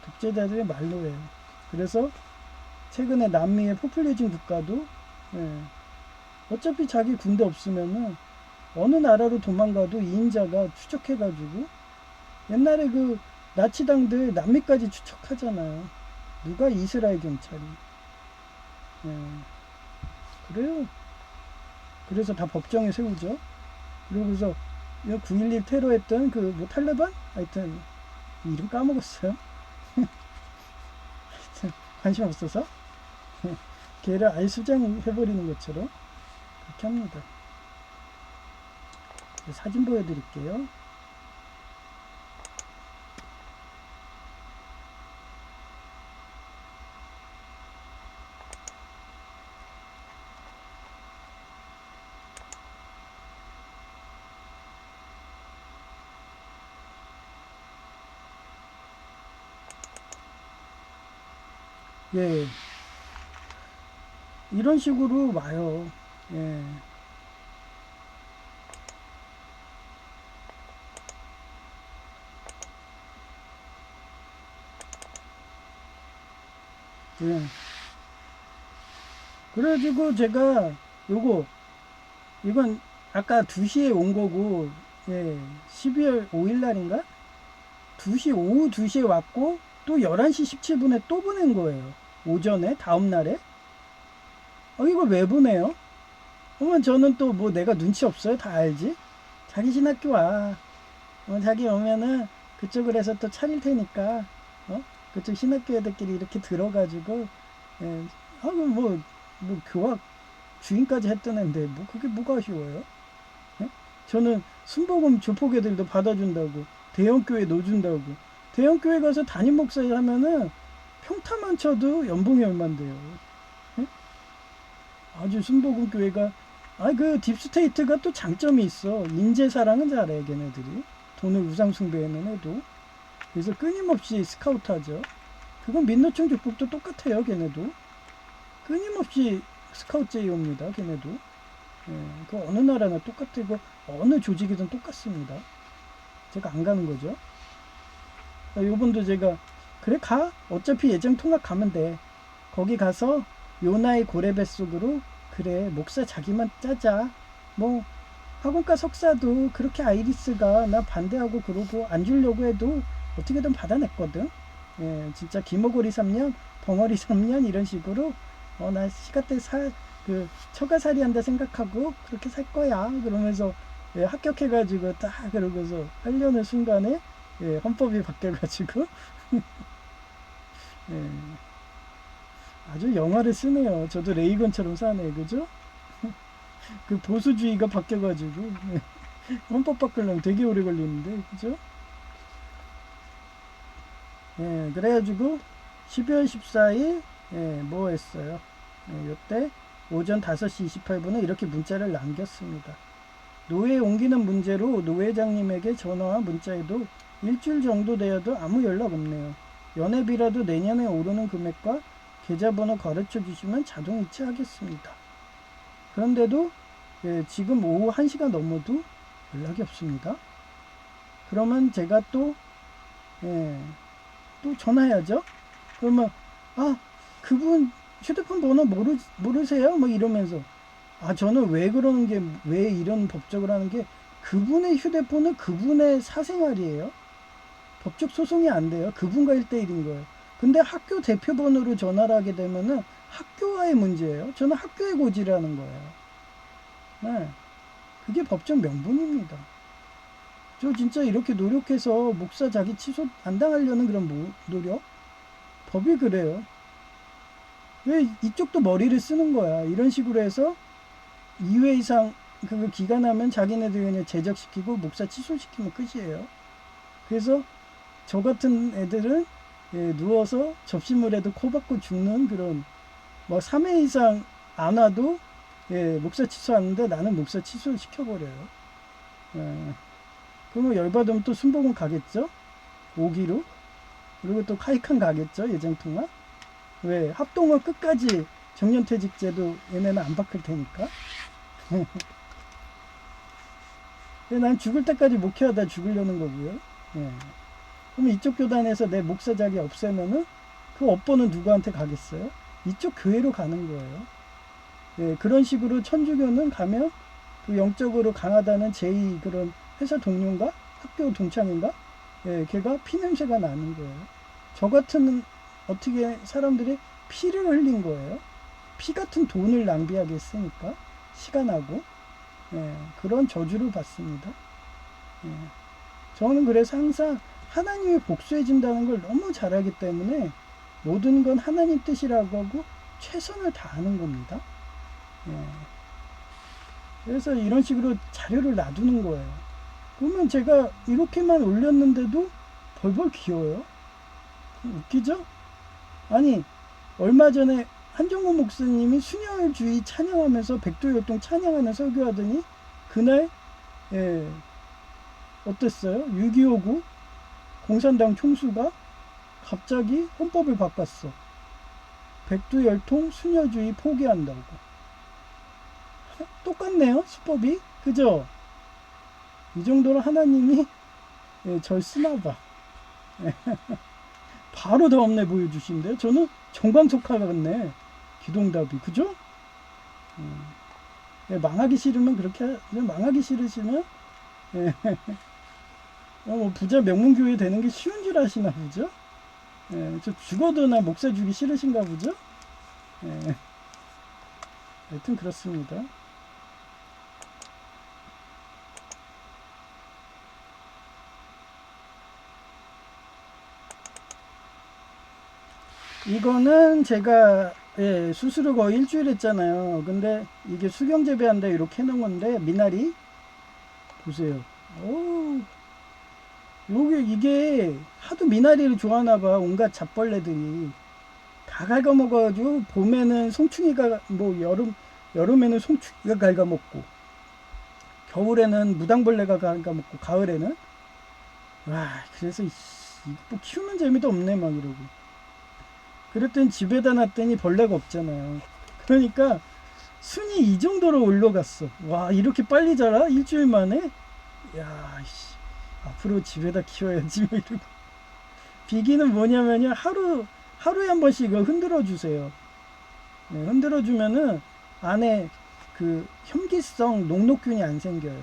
독재자들의 말로예요. 그래서 최근에 남미의 포퓰리즘 국가도 어차피 자기 군대 없으면은 어느 나라로 도망가도 2인자가 추적해가지고 옛날에 그 나치당들 남미까지 추적하잖아요. 누가 이스라엘 경찰이. 그래요. 그래서 다 법정에 세우죠. 그러고서 9.11 테러했던 그 뭐 탈레반? 하여튼 이름 까먹었어요. 하여튼 관심 없어서 걔를 아예 수장해버리는 것처럼 그렇게 합니다. 사진 보여드릴게요. 이런 식으로 와요. 그래가지고 제가 이건 아까 2시에 온 거고 12월 5일 날인가 2시 오후 2시에 왔고 또 11시 17분에 또 보낸 거예요. 오전에 다음날에 이걸 왜 보내요? 그러면 저는 또 뭐 내가 눈치 없어요? 다 알지? 자기 신학교 와. 자기 오면은 그쪽을 해서 또 차릴 테니까 그쪽 신학교 애들끼리 이렇게 들어가지고 뭐 교학 주인까지 했던 애인데 뭐 그게 뭐가 아쉬워요? 저는 순복음 조폭 애들도 받아준다고 대형교회 넣어준다고 대형교회 가서 담임 목사 하면은 평타만 쳐도 연봉이 얼만데요. 아주 순복음 교회가 그 딥스테이트가 또 장점이 있어. 인재사랑은 잘해 걔네들이. 돈을 우상숭배는 해도. 그래서 끊임없이 스카우트하죠. 그건 민노총 조폭도 똑같아요. 걔네도 끊임없이 스카우트 제이옵니다. 걔네도. 그 어느 나라나 똑같고 어느 조직이든 똑같습니다. 제가 안 가는 거죠. 요번도 제가 그래 가 어차피 예정 통합 가면 돼. 거기 가서 요나의 고래뱃속으로 그래 목사 자기만 짜자. 뭐 학원가 석사도 그렇게 아이리스가 나 반대하고 그러고 안 주려고 해도 어떻게든 받아냈거든. 진짜 기머거리 3년 벙어리 3년 이런 식으로 나 시간대 그 처가살이 한다 생각하고 그렇게 살 거야 그러면서 합격해가지고 딱 그러고서 하려는 순간에 헌법이 바뀌어가지고 아주 영화를 쓰네요. 저도 레이건처럼 사네, 그죠? 그 보수주의가 바뀌어가지고 헌법 바꾸려면 되게 오래 걸리는데, 그죠? 그래가지고 12월 14일 뭐 했어요? 이때 오전 5시 28분에 이렇게 문자를 남겼습니다. 노예 옮기는 문제로 노회장님에게 전화와 문자에도 일주일 정도 되어도 아무 연락 없네요. 연회비라도 내년에 오르는 금액과 계좌번호 가르쳐 주시면 자동 이체하겠습니다. 그런데도 지금 오후 1시가 넘어도 연락이 없습니다. 그러면 제가 또 전화해야죠. 그러면 그분 휴대폰 번호 모르세요? 뭐 이러면서 저는 왜 그러는 게, 왜 이런 법적을 하는 게, 그분의 휴대폰은 그분의 사생활이에요. 법적 소송이 안 돼요. 그분과 1대1인 거예요. 근데 학교 대표번호로 전화를 하게 되면은 학교와의 문제예요. 저는 학교의 고지라는 거예요. 네. 그게 법적 명분입니다. 저 진짜 이렇게 노력해서 목사 자기 취소 안 당하려는 그런 노력? 법이 그래요. 왜 이쪽도 머리를 쓰는 거야. 이런 식으로 해서 2회 이상 그 기간하면 자기네들 그냥 제적시키고 목사 취소시키면 끝이에요. 그래서 저 같은 애들은 누워서 접시물에도 코 박고 죽는 그런, 뭐 3회 이상 안 와도 목사 취소하는데 나는 목사 취소를 시켜버려요. 그러면 열받으면 또 순복음 가겠죠? 5기로. 그리고 또 카이칸 가겠죠? 예정통화. 왜? 합동은 끝까지 정년퇴직제도 얘네는 안 바꿀 테니까. 난 죽을 때까지 목회하다 죽으려는 거고요. 그럼 이쪽 교단에서 내 목사 자리 없애면은 그 업보는 누구한테 가겠어요? 이쪽 교회로 가는 거예요. 그런 식으로 천주교는 가면 그 영적으로 강하다는 제2 그런 회사 동료인가? 학교 동창인가? 걔가 피냄새가 나는 거예요. 저 같은 어떻게 사람들이 피를 흘린 거예요. 피 같은 돈을 낭비하게 했으니까 시간하고 그런 저주를 받습니다. 저는 그래서 항상 하나님이 복수해 준다는 걸 너무 잘 알기 때문에 모든 건 하나님 뜻이라고 하고 최선을 다하는 겁니다. 그래서 이런 식으로 자료를 놔두는 거예요. 그러면 제가 이렇게만 올렸는데도 벌벌 기어요. 웃기죠? 아니, 얼마 전에 한정구 목사님이 순혈주의 찬양하면서 백두혈통 찬양하는 설교하더니 그날 어땠어요? 6.25구 공산당 총수가 갑자기 헌법을 바꿨어. 백두혈통 순혈주의 포기한다고. 똑같네요, 수법이. 그죠? 이 정도로 하나님이 절 쓰나봐. 바로 다음날 보여주신대요. 저는 정광석화 같네. 기동답이. 그죠? 망하기 싫으면 그렇게, 망하기 싫으시면, 뭐 부자 명문교회 되는 게 쉬운 줄 아시나 보죠? 저 죽어도 나 목사 주기 싫으신가 보죠? 하여튼 그렇습니다. 이거는 제가 수술을 거의 일주일 했잖아요. 근데 이게 수경재배한다 이렇게 해놓은 건데 미나리 보세요. 오, 이게 하도 미나리를 좋아하나봐. 온갖 잡벌레들이 다 갉아먹어가지고 봄에는 송충이가 뭐 여름에는 송충이가 갉아먹고 겨울에는 무당벌레가 갉아먹고 가을에는 그래서 뭐 키우는 재미도 없네 막 이러고. 그랬더니 집에다 놨더니 벌레가 없잖아요. 그러니까 순이 이 정도로 올라갔어. 와, 이렇게 빨리 자라? 일주일 만에? 야, 앞으로 집에다 키워야지 뭐 이러고. 비기는 뭐냐면요, 하루에 한 번씩 이거 흔들어 주세요. 흔들어 주면은 안에 그 혐기성 녹록균이 안 생겨요.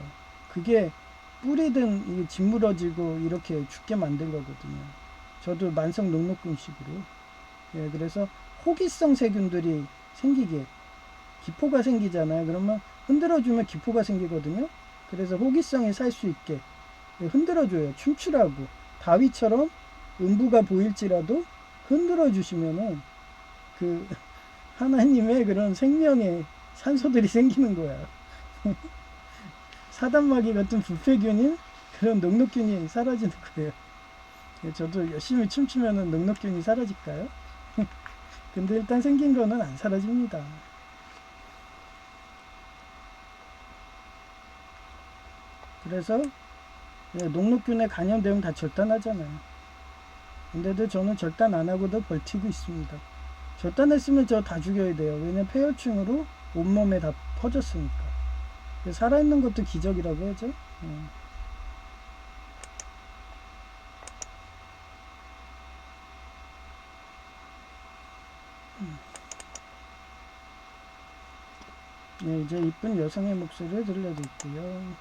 그게 뿌리든 이게 짓물어지고 이렇게 죽게 만든 거거든요. 저도 만성 녹록균식으로. 그래서 호기성 세균들이 생기게, 기포가 생기잖아요. 그러면 흔들어주면 기포가 생기거든요. 그래서 호기성이 살 수 있게 흔들어줘요. 춤추라고. 다윗처럼 음부가 보일지라도 흔들어주시면은 그 하나님의 그런 생명의 산소들이 생기는 거야. 사단마귀 같은 부패균인 그런 녹록균이 사라지는 거예요. 저도 열심히 춤추면은 녹록균이 사라질까요? 근데 일단 생긴 거는 안 사라집니다. 그래서 녹록균에 감염되면 다 절단하잖아요. 근데도 저는 절단 안 하고도 버티고 있습니다. 절단했으면 저 다 죽여야 돼요. 왜냐면 폐혈충으로 온몸에 다 퍼졌으니까. 살아있는 것도 기적이라고 하죠. 네, 이제 이쁜 여성의 목소리를 들려드릴게요.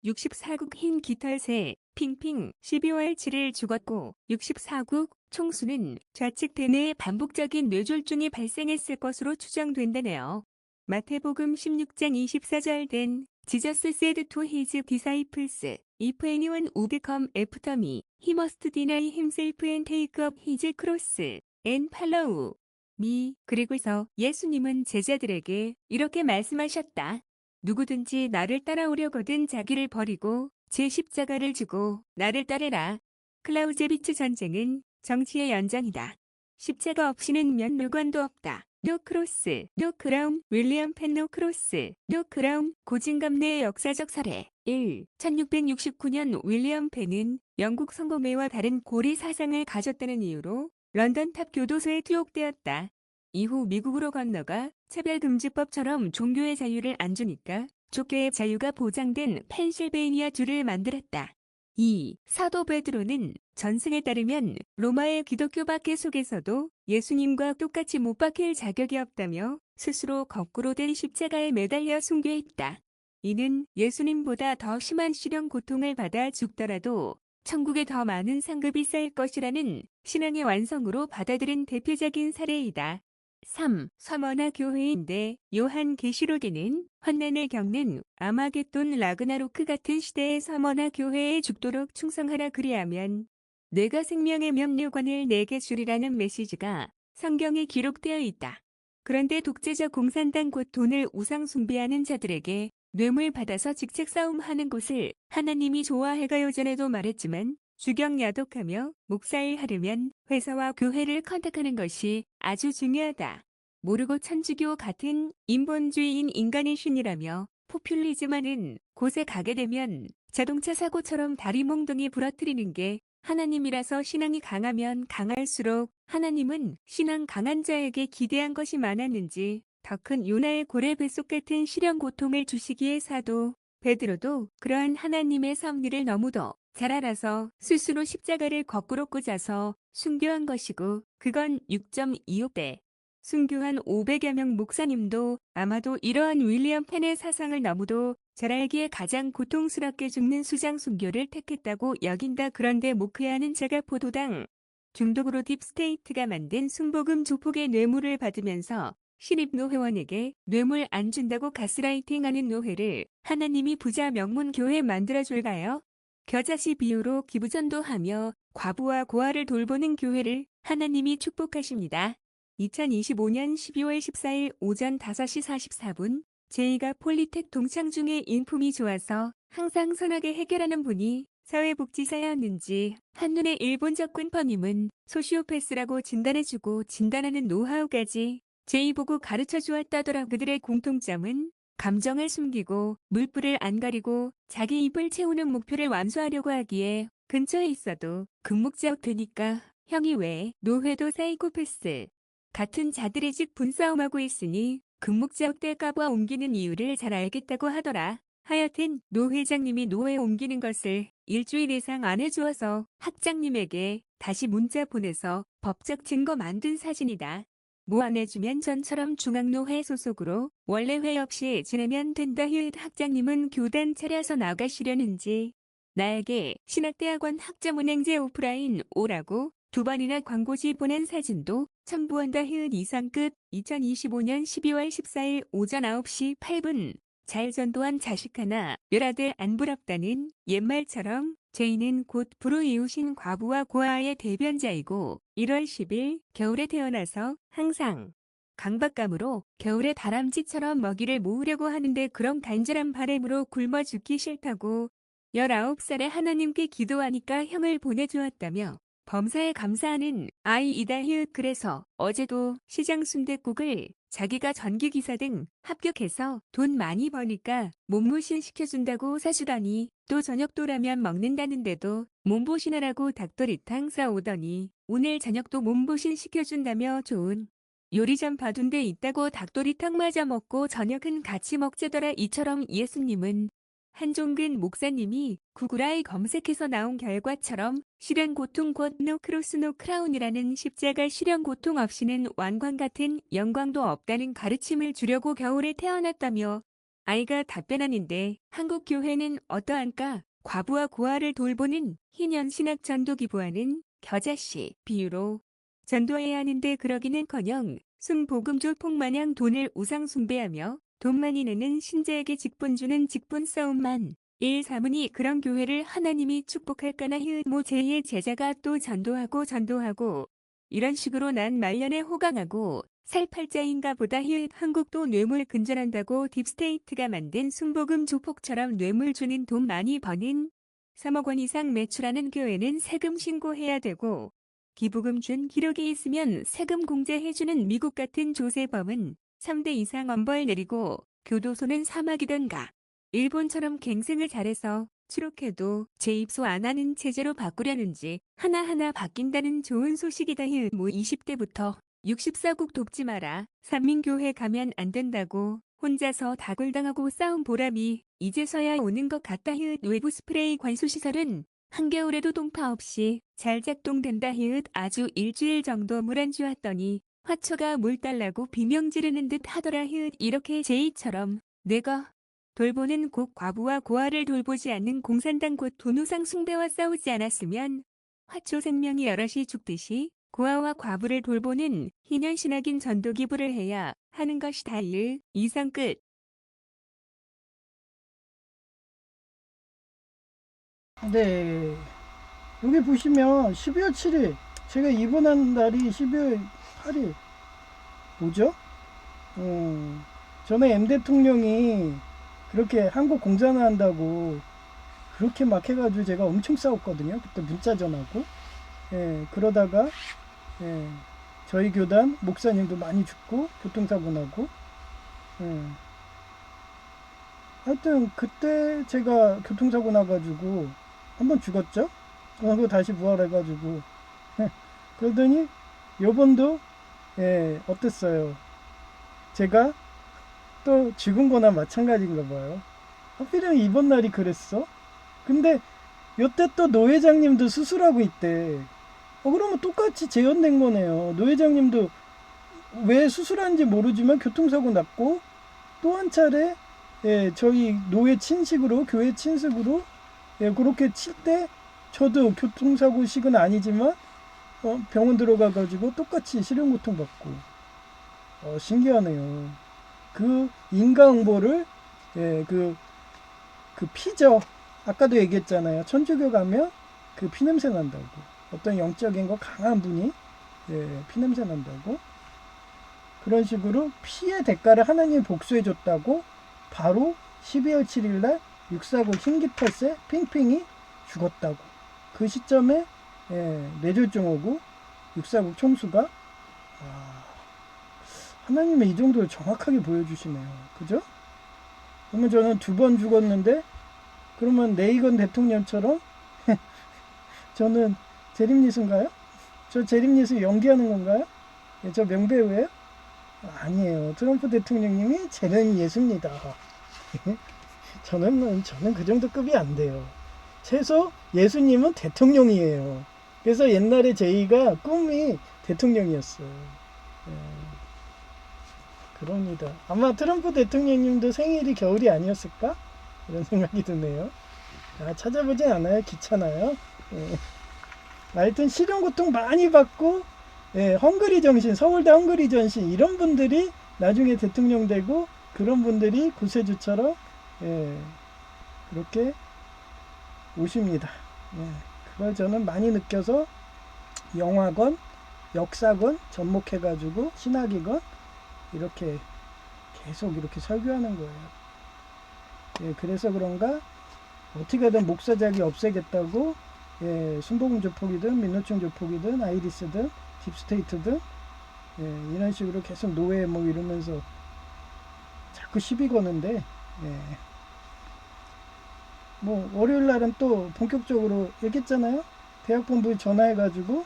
(64국) 흰 깃털새 핑핑 12월 7일 죽었고 64국 총수는 좌측 대뇌에 반복적인 뇌졸중이 발생했을 것으로 추정된다네요. 마태복음 16장 24절 then Jesus said to his disciples, If anyone would come after me, he must deny himself and take up his cross and follow me. 그리고서 예수님은 제자들에게 이렇게 말씀하셨다. 누구든지 나를 따라오려거든 자기를 버리고 제 십자가를 지고 나를 따르라. 클라우제비츠 전쟁은 정치의 연장이다. 십자가 없이는 면류관도 없다. 노 크로스, 노 크라운, 윌리엄 펜 노 크로스, 노 크라운, 고진감래의 역사적 사례 1. 1669년 윌리엄 펜은 영국 성공회와 다른 고리 사상을 가졌다는 이유로 런던 탑 교도소에 투옥되었다. 이후 미국으로 건너가 차별금지법처럼 종교의 자유를 안 주니까 족교의 자유가 보장된 펜실베이니아 주를 만들었다. 2. 사도 베드로는 전승에 따르면 로마의 기독교 박해 속에서도 예수님과 똑같이 못 박힐 자격이 없다며 스스로 거꾸로 된 십자가에 매달려 순교했다. 이는 예수님보다 더 심한 시련 고통을 받아 죽더라도 천국에 더 많은 상급이 쌓일 것이라는 신앙의 완성으로 받아들인 대표적인 사례이다. 3. 서머나 교회인데 요한계시록에는 환난을 겪는 아마겟돈 라그나로크 같은 시대의 서머나 교회에 죽도록 충성하라 그리하면 내가 생명의 면류관을 내게 주리라는 메시지가 성경에 기록되어 있다. 그런데 독재자 공산당 곧 돈을 우상 숭배하는 자들에게 뇌물 받아서 직책 싸움하는 곳을 하나님이 좋아해가요. 전에도 말했지만 주경 야독하며 목사일 하려면 회사와 교회를 컨택하는 것이 아주 중요하다. 모르고 천주교 같은 인본주의인 인간의 신이라며 포퓰리즘하는 곳에 가게 되면 자동차 사고처럼 다리 몽둥이 부러뜨리는 게 하나님이라서 신앙이 강하면 강할수록 하나님은 신앙 강한 자에게 기대한 것이 많았는지 더 큰 요나의 고래 뱃속 같은 시련 고통을 주시기에 사도 베드로도 그러한 하나님의 섭리를 너무도 잘 알아서 스스로 십자가를 거꾸로 꽂아서 순교한 것이고 그건 6.25배. 순교한 500여 명 목사님도 아마도 이러한 윌리엄 펜의 사상을 너무도 잘 알기에 가장 고통스럽게 죽는 수장 순교를 택했다고 여긴다. 그런데 목회하는 자가 포도당 중독으로 딥스테이트가 만든 순복음 조폭의 뇌물을 받으면서 신입노 회원에게 뇌물 안 준다고 가스라이팅하는 노회를 하나님이 부자 명문 교회 만들어줄까요? 겨자씨 비유로 기부전도하며 과부와 고아를 돌보는 교회를 하나님이 축복하십니다. 2025년 12월 14일 오전 5시 44분 제이가 폴리텍 동창 중에 인품이 좋아서 항상 선하게 해결하는 분이 사회복지사였는지 한눈에 일본 적군퍼님은 소시오패스라고 진단해주고 진단하는 노하우까지 제이 보고 가르쳐 주었다더라. 그들의 공통점은 감정을 숨기고 물불을 안 가리고 자기 입을 채우는 목표를 완수하려고 하기에 근처에 있어도 금목자옥 되니까 형이 왜 노회도 사이코패스 같은 자들의 직 분싸움하고 있으니 금목자옥 될까봐 옮기는 이유를 잘 알겠다고 하더라. 하여튼 노 회장님이 노에 옮기는 것을 일주일 이상 안 해주어서 학장님에게 다시 문자 보내서 법적 증거 만든 사진이다. 뭐 안 해주면 전처럼 중앙노회 소속으로 원래 회 없이 지내면 된다. 학장님은 교단 차려서 나가시려는지 나에게 신학대학원 학자문행제 오프라인 오라고 2번이나 광고지 보낸 사진도 첨부한다. 이상 끝. 2025년 12월 14일 오전 9시 8분 잘 전도한 자식 하나 멸아들 안 부럽다는 옛말처럼 제이는 곧 불우이웃인 과부와 고아의 대변자이고 1월 10일 겨울에 태어나서 항상 강박감으로 겨울에 다람쥐처럼 먹이를 모으려고 하는데 그런 간절한 바람으로 굶어 죽기 싫다고 19살에 하나님께 기도하니까 형을 보내주었다며 범사에 감사하는 아이이다. 그래서 어제도 시장 순댓국을 자기가 전기기사 등 합격해서 돈 많이 버니까 몸보신 시켜준다고 사주더니 또 저녁도 라면 먹는다는데도 몸보신하라고 닭도리탕 싸오더니 오늘 저녁도 몸보신 시켜준다며 좋은 요리 좀 봐둔 데 있다고 닭도리탕 마저 먹고 저녁은 같이 먹자더라. 이처럼 예수님은 한종근 목사님이 구글아이 검색해서 나온 결과처럼 실현 고통 곧 노 크로스 노 크라운이라는 십자가 실현 고통 없이는 왕관 같은 영광도 없다는 가르침을 주려고 겨울에 태어났다며 아이가 답변하는데 한국 교회는 어떠한가? 과부와 고아를 돌보는 희년 신학 전도 기부하는 겨자씨 비유로 전도해야 하는데 그러기는커녕 순복음조 폭마냥 돈을 우상 숭배하며 돈 많이 내는 신자에게 직분 주는 직분 싸움만 1사문이 그런 교회를 하나님이 축복할까나. 모 제2의 제자가 또 전도하고 이런 식으로 난 말년에 호강하고 살팔자인가 보다. 한국도 뇌물 근절한다고 딥스테이트가 만든 순복음 조폭처럼 뇌물 주는 돈 많이 버는 3억 원 이상 매출하는 교회는 세금 신고해야 되고 기부금 준 기록이 있으면 세금 공제해주는 미국 같은 조세범은 3대 이상 엄벌 내리고 교도소는 사막이던가. 일본처럼 갱생을 잘해서 추록해도 재입소 안 하는 체제로 바꾸려는지 하나하나 바뀐다는 좋은 소식이다. 모 20대부터 64국 돕지 마라. 삼민교회 가면 안 된다고 혼자서 다굴당하고 싸운 보람이 이제서야 오는 것 같다. 외부 스프레이 관수시설은 한겨울에도 동파 없이 잘 작동된다. 아주 일주일 정도 물 안 주었더니 화초가 물 달라고 비명 지르는 듯 하더라. 이렇게 제이처럼 내가 돌보는 곧 과부와 고아를 돌보지 않는 공산당 곧 돈우상 숭배와 싸우지 않았으면 화초 생명이 여럿이 죽듯이 고아와 과부를 돌보는 희년신학인 전도기부를 해야 하는 것이다. 이상 끝. 네. 여기 보시면 12월 7일 제가 입원한 날이 12월 8일 뭐죠? 전에 M 대통령이 그렇게 한국 공산화한다고 그렇게 막 해가지고 제가 엄청 싸웠거든요. 그때 문자 전하고. 예, 그러다가 예, 저희 교단 목사님도 많이 죽고 교통사고 나고. 예. 하여튼 그때 제가 교통사고 나가지고 한번 죽었죠. 하고 다시 부활해가지고 그러더니 요번도 어땠어요? 제가 또 죽은 거나 마찬가지인가 봐요. 하필이면 이번 날이 그랬어? 근데 요때 또 노 회장님도 수술하고 있대. 그러면 똑같이 재현된 거네요. 노 회장님도 왜 수술한지 모르지만 교통사고 났고 또 한 차례 저희 노회 친식으로 교회 친식으로 그렇게 칠 때 저도 교통사고식은 아니지만 병원 들어가가지고 똑같이 실형고통 받고 신기하네요. 그 인과응보를 그 피죠. 아까도 얘기했잖아요. 천주교 가면 그 피냄새 난다고. 어떤 영적인 거 강한 분이 피냄새 난다고. 그런 식으로 피의 대가를 하나님이 복수해 줬다고 바로 12월 7일 날 649 흰깃털새 핑핑이 죽었다고. 그 시점에 뇌졸중 오고 649 총수가 하나님의 이 정도를 정확하게 보여주시네요. 그죠? 그러면 저는 2번 죽었는데 그러면 레이건 대통령처럼 저는 재림예수인가요? 저 재림예수 연기하는 건가요? 저 명배우예요? 아니에요. 트럼프 대통령님이 재림예수입니다. 저는 그 정도 급이 안 돼요. 최소 예수님은 대통령이에요. 그래서 옛날에 제이가 꿈이 대통령이었어요. 그럽니다. 아마 트럼프 대통령님도 생일이 겨울이 아니었을까? 이런 생각이 드네요. 찾아보진 않아요. 귀찮아요. 하여튼 실형고통 많이 받고 헝그리 정신, 서울대 헝그리 정신 이런 분들이 나중에 대통령 되고 그런 분들이 구세주처럼 그렇게 오십니다. 그걸 저는 많이 느껴서 영화건, 역사건 접목해가지고 신학이건 이렇게 계속 이렇게 설교하는 거예요. 그래서 그런가 어떻게든 목사자기 없애겠다고 순복음 조폭이든 민노총 조폭이든 아이리스든 딥스테이트든 이런 식으로 계속 노예 뭐 이러면서 자꾸 시비 거는데 뭐 월요일 날은 또 본격적으로 얘기했잖아요. 대학본부에 전화해가지고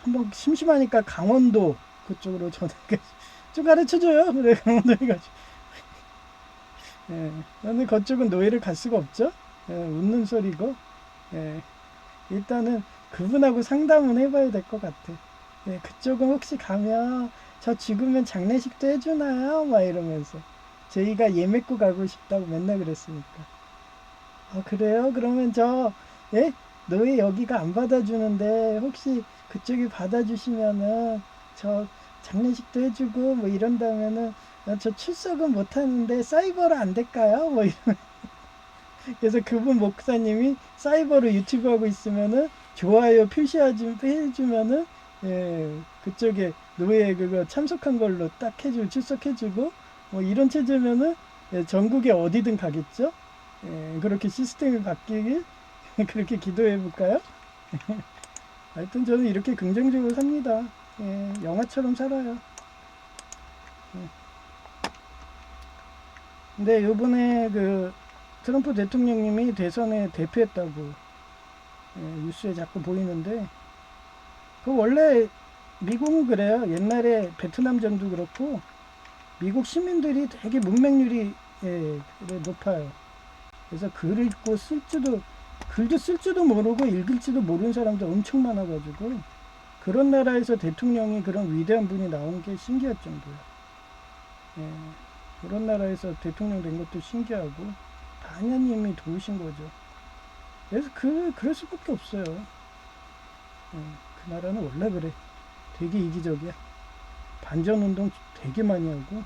한번 심심하니까 강원도 그쪽으로 전화해가지고 좀 가르쳐줘요. 그래 강원도 해가지고 근데 그쪽은 노예를 갈 수가 없죠. 웃는 소리고 일단은 그분하고 상담은 해봐야 될 것 같아. 그쪽은 혹시 가면 저 죽으면 장례식도 해주나요? 막 이러면서 저희가 예맺고 가고 싶다고 맨날 그랬으니까. 그래요? 그러면 노예 여기가 안 받아주는데 혹시 그쪽이 받아주시면은 저 장례식도 해주고 뭐 이런다면은 저 출석은 못하는데 사이버로 안 될까요? 뭐 이러면 그래서 그분 목사님이 사이버로 유튜브 하고 있으면은 좋아요 해주면은 그쪽에 노예 그거 참석한 걸로 딱 해주고 출석해주고 뭐 이런 체제면은 전국에 어디든 가겠죠. 그렇게 시스템이 바뀌길 그렇게 기도해 볼까요? 하여튼 저는 이렇게 긍정적으로 삽니다. 영화처럼 살아요. 근데 요번에 그 트럼프 대통령님이 대선에 대표했다고 뉴스에 자꾸 보이는데 그 원래 미국은 그래요. 옛날에 베트남전도 그렇고 미국 시민들이 되게 문맹률이 높아요. 그래서 글을 읽고 글도 쓸 줄도 모르고 읽을지도 모르는 사람도 엄청 많아가지고 그런 나라에서 대통령이 그런 위대한 분이 나온 게 신기할 정도예요. 그런 나라에서 대통령 된 것도 신기하고 다 하나님이 도우신 거죠. 그래서 그럴 수밖에 없어요. 그 나라는 원래 그래. 되게 이기적이야. 반전운동 되게 많이 하고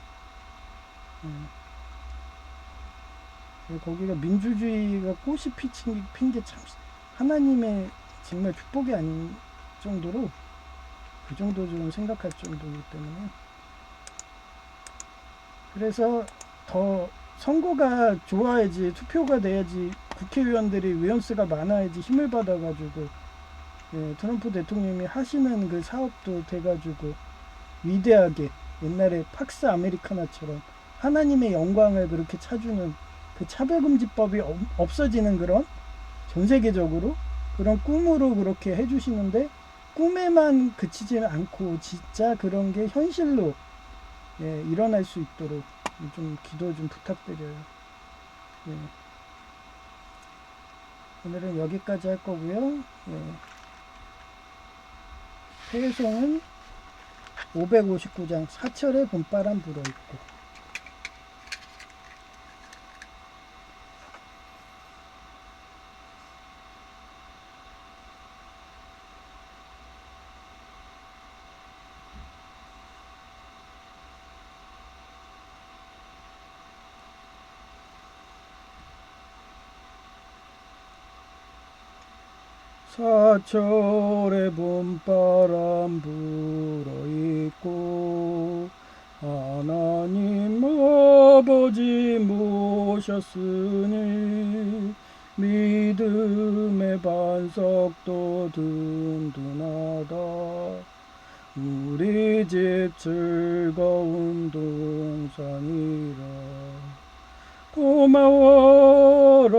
거기가 민주주의가 꽃이 핀 게 참 하나님의 정말 축복이 아닌 정도로 그 정도 좀 생각할 정도이기 때문에 그래서 더 선거가 좋아야지 투표가 돼야지 국회의원들이 의원수가 많아야지 힘을 받아가지고 트럼프 대통령이 하시는 그 사업도 돼가지고 위대하게 옛날에 팍스 아메리카나처럼 하나님의 영광을 그렇게 차주는 그 차별금지법이 없어지는 그런 전 세계적으로 그런 꿈으로 그렇게 해주시는데 꿈에만 그치지는 않고 진짜 그런 게 현실로 예, 일어날 수 있도록 좀 기도 좀 부탁드려요. 예. 오늘은 여기까지 할 거고요. 예. 회송은 559장 사철의 봄바람 불어있고. 사철의 봄바람 불어있고 하나님 아버지 모셨으니 믿음의 반석도 든든하다. 우리 집 즐거운 동산이라. 고마워라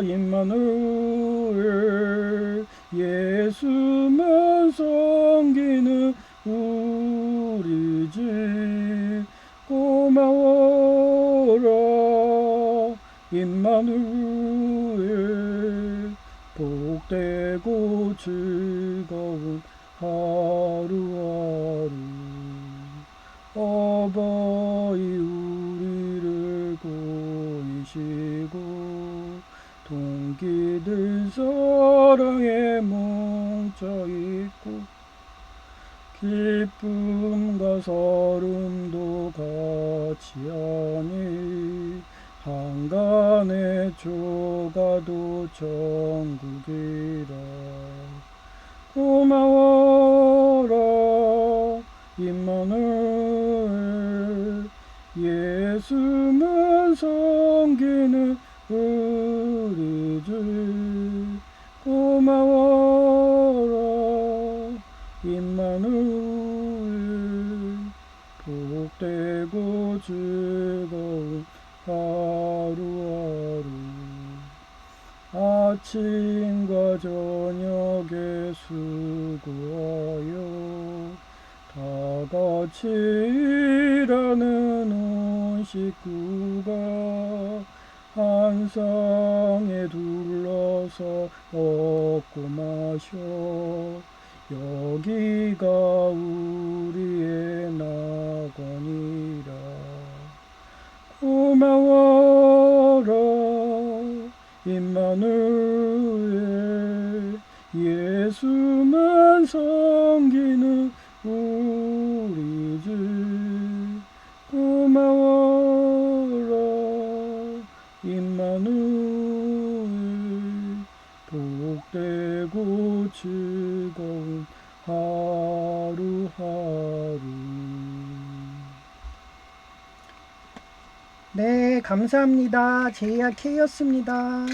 임마누엘 예수만 섬기는 우리 집. 고마워라 임마누엘 복되고 즐거운 하루하루. 어버이 우리를 보이시고 동기들 사랑에 뭉쳐있고 기쁨과 서름도 같이 하니 한간의 조가도 천국이라. 고마워라 임마누엘 예수만 섬기는 우리 주. 고마워라 임마누엘 복되고 즐거운 하루하루. 아침과 저녁에 수고하여 다같이 일하는 온 식구가 한 상에 둘러서 먹고 마셔. 여기가 우리의 낙원이라. 고마워라 임마누엘 예수만 섬기는 우리 주. 고마워라 임마누엘 복되고 즐거운 하루하루. 네, 감사합니다. 제이아케이였습니다.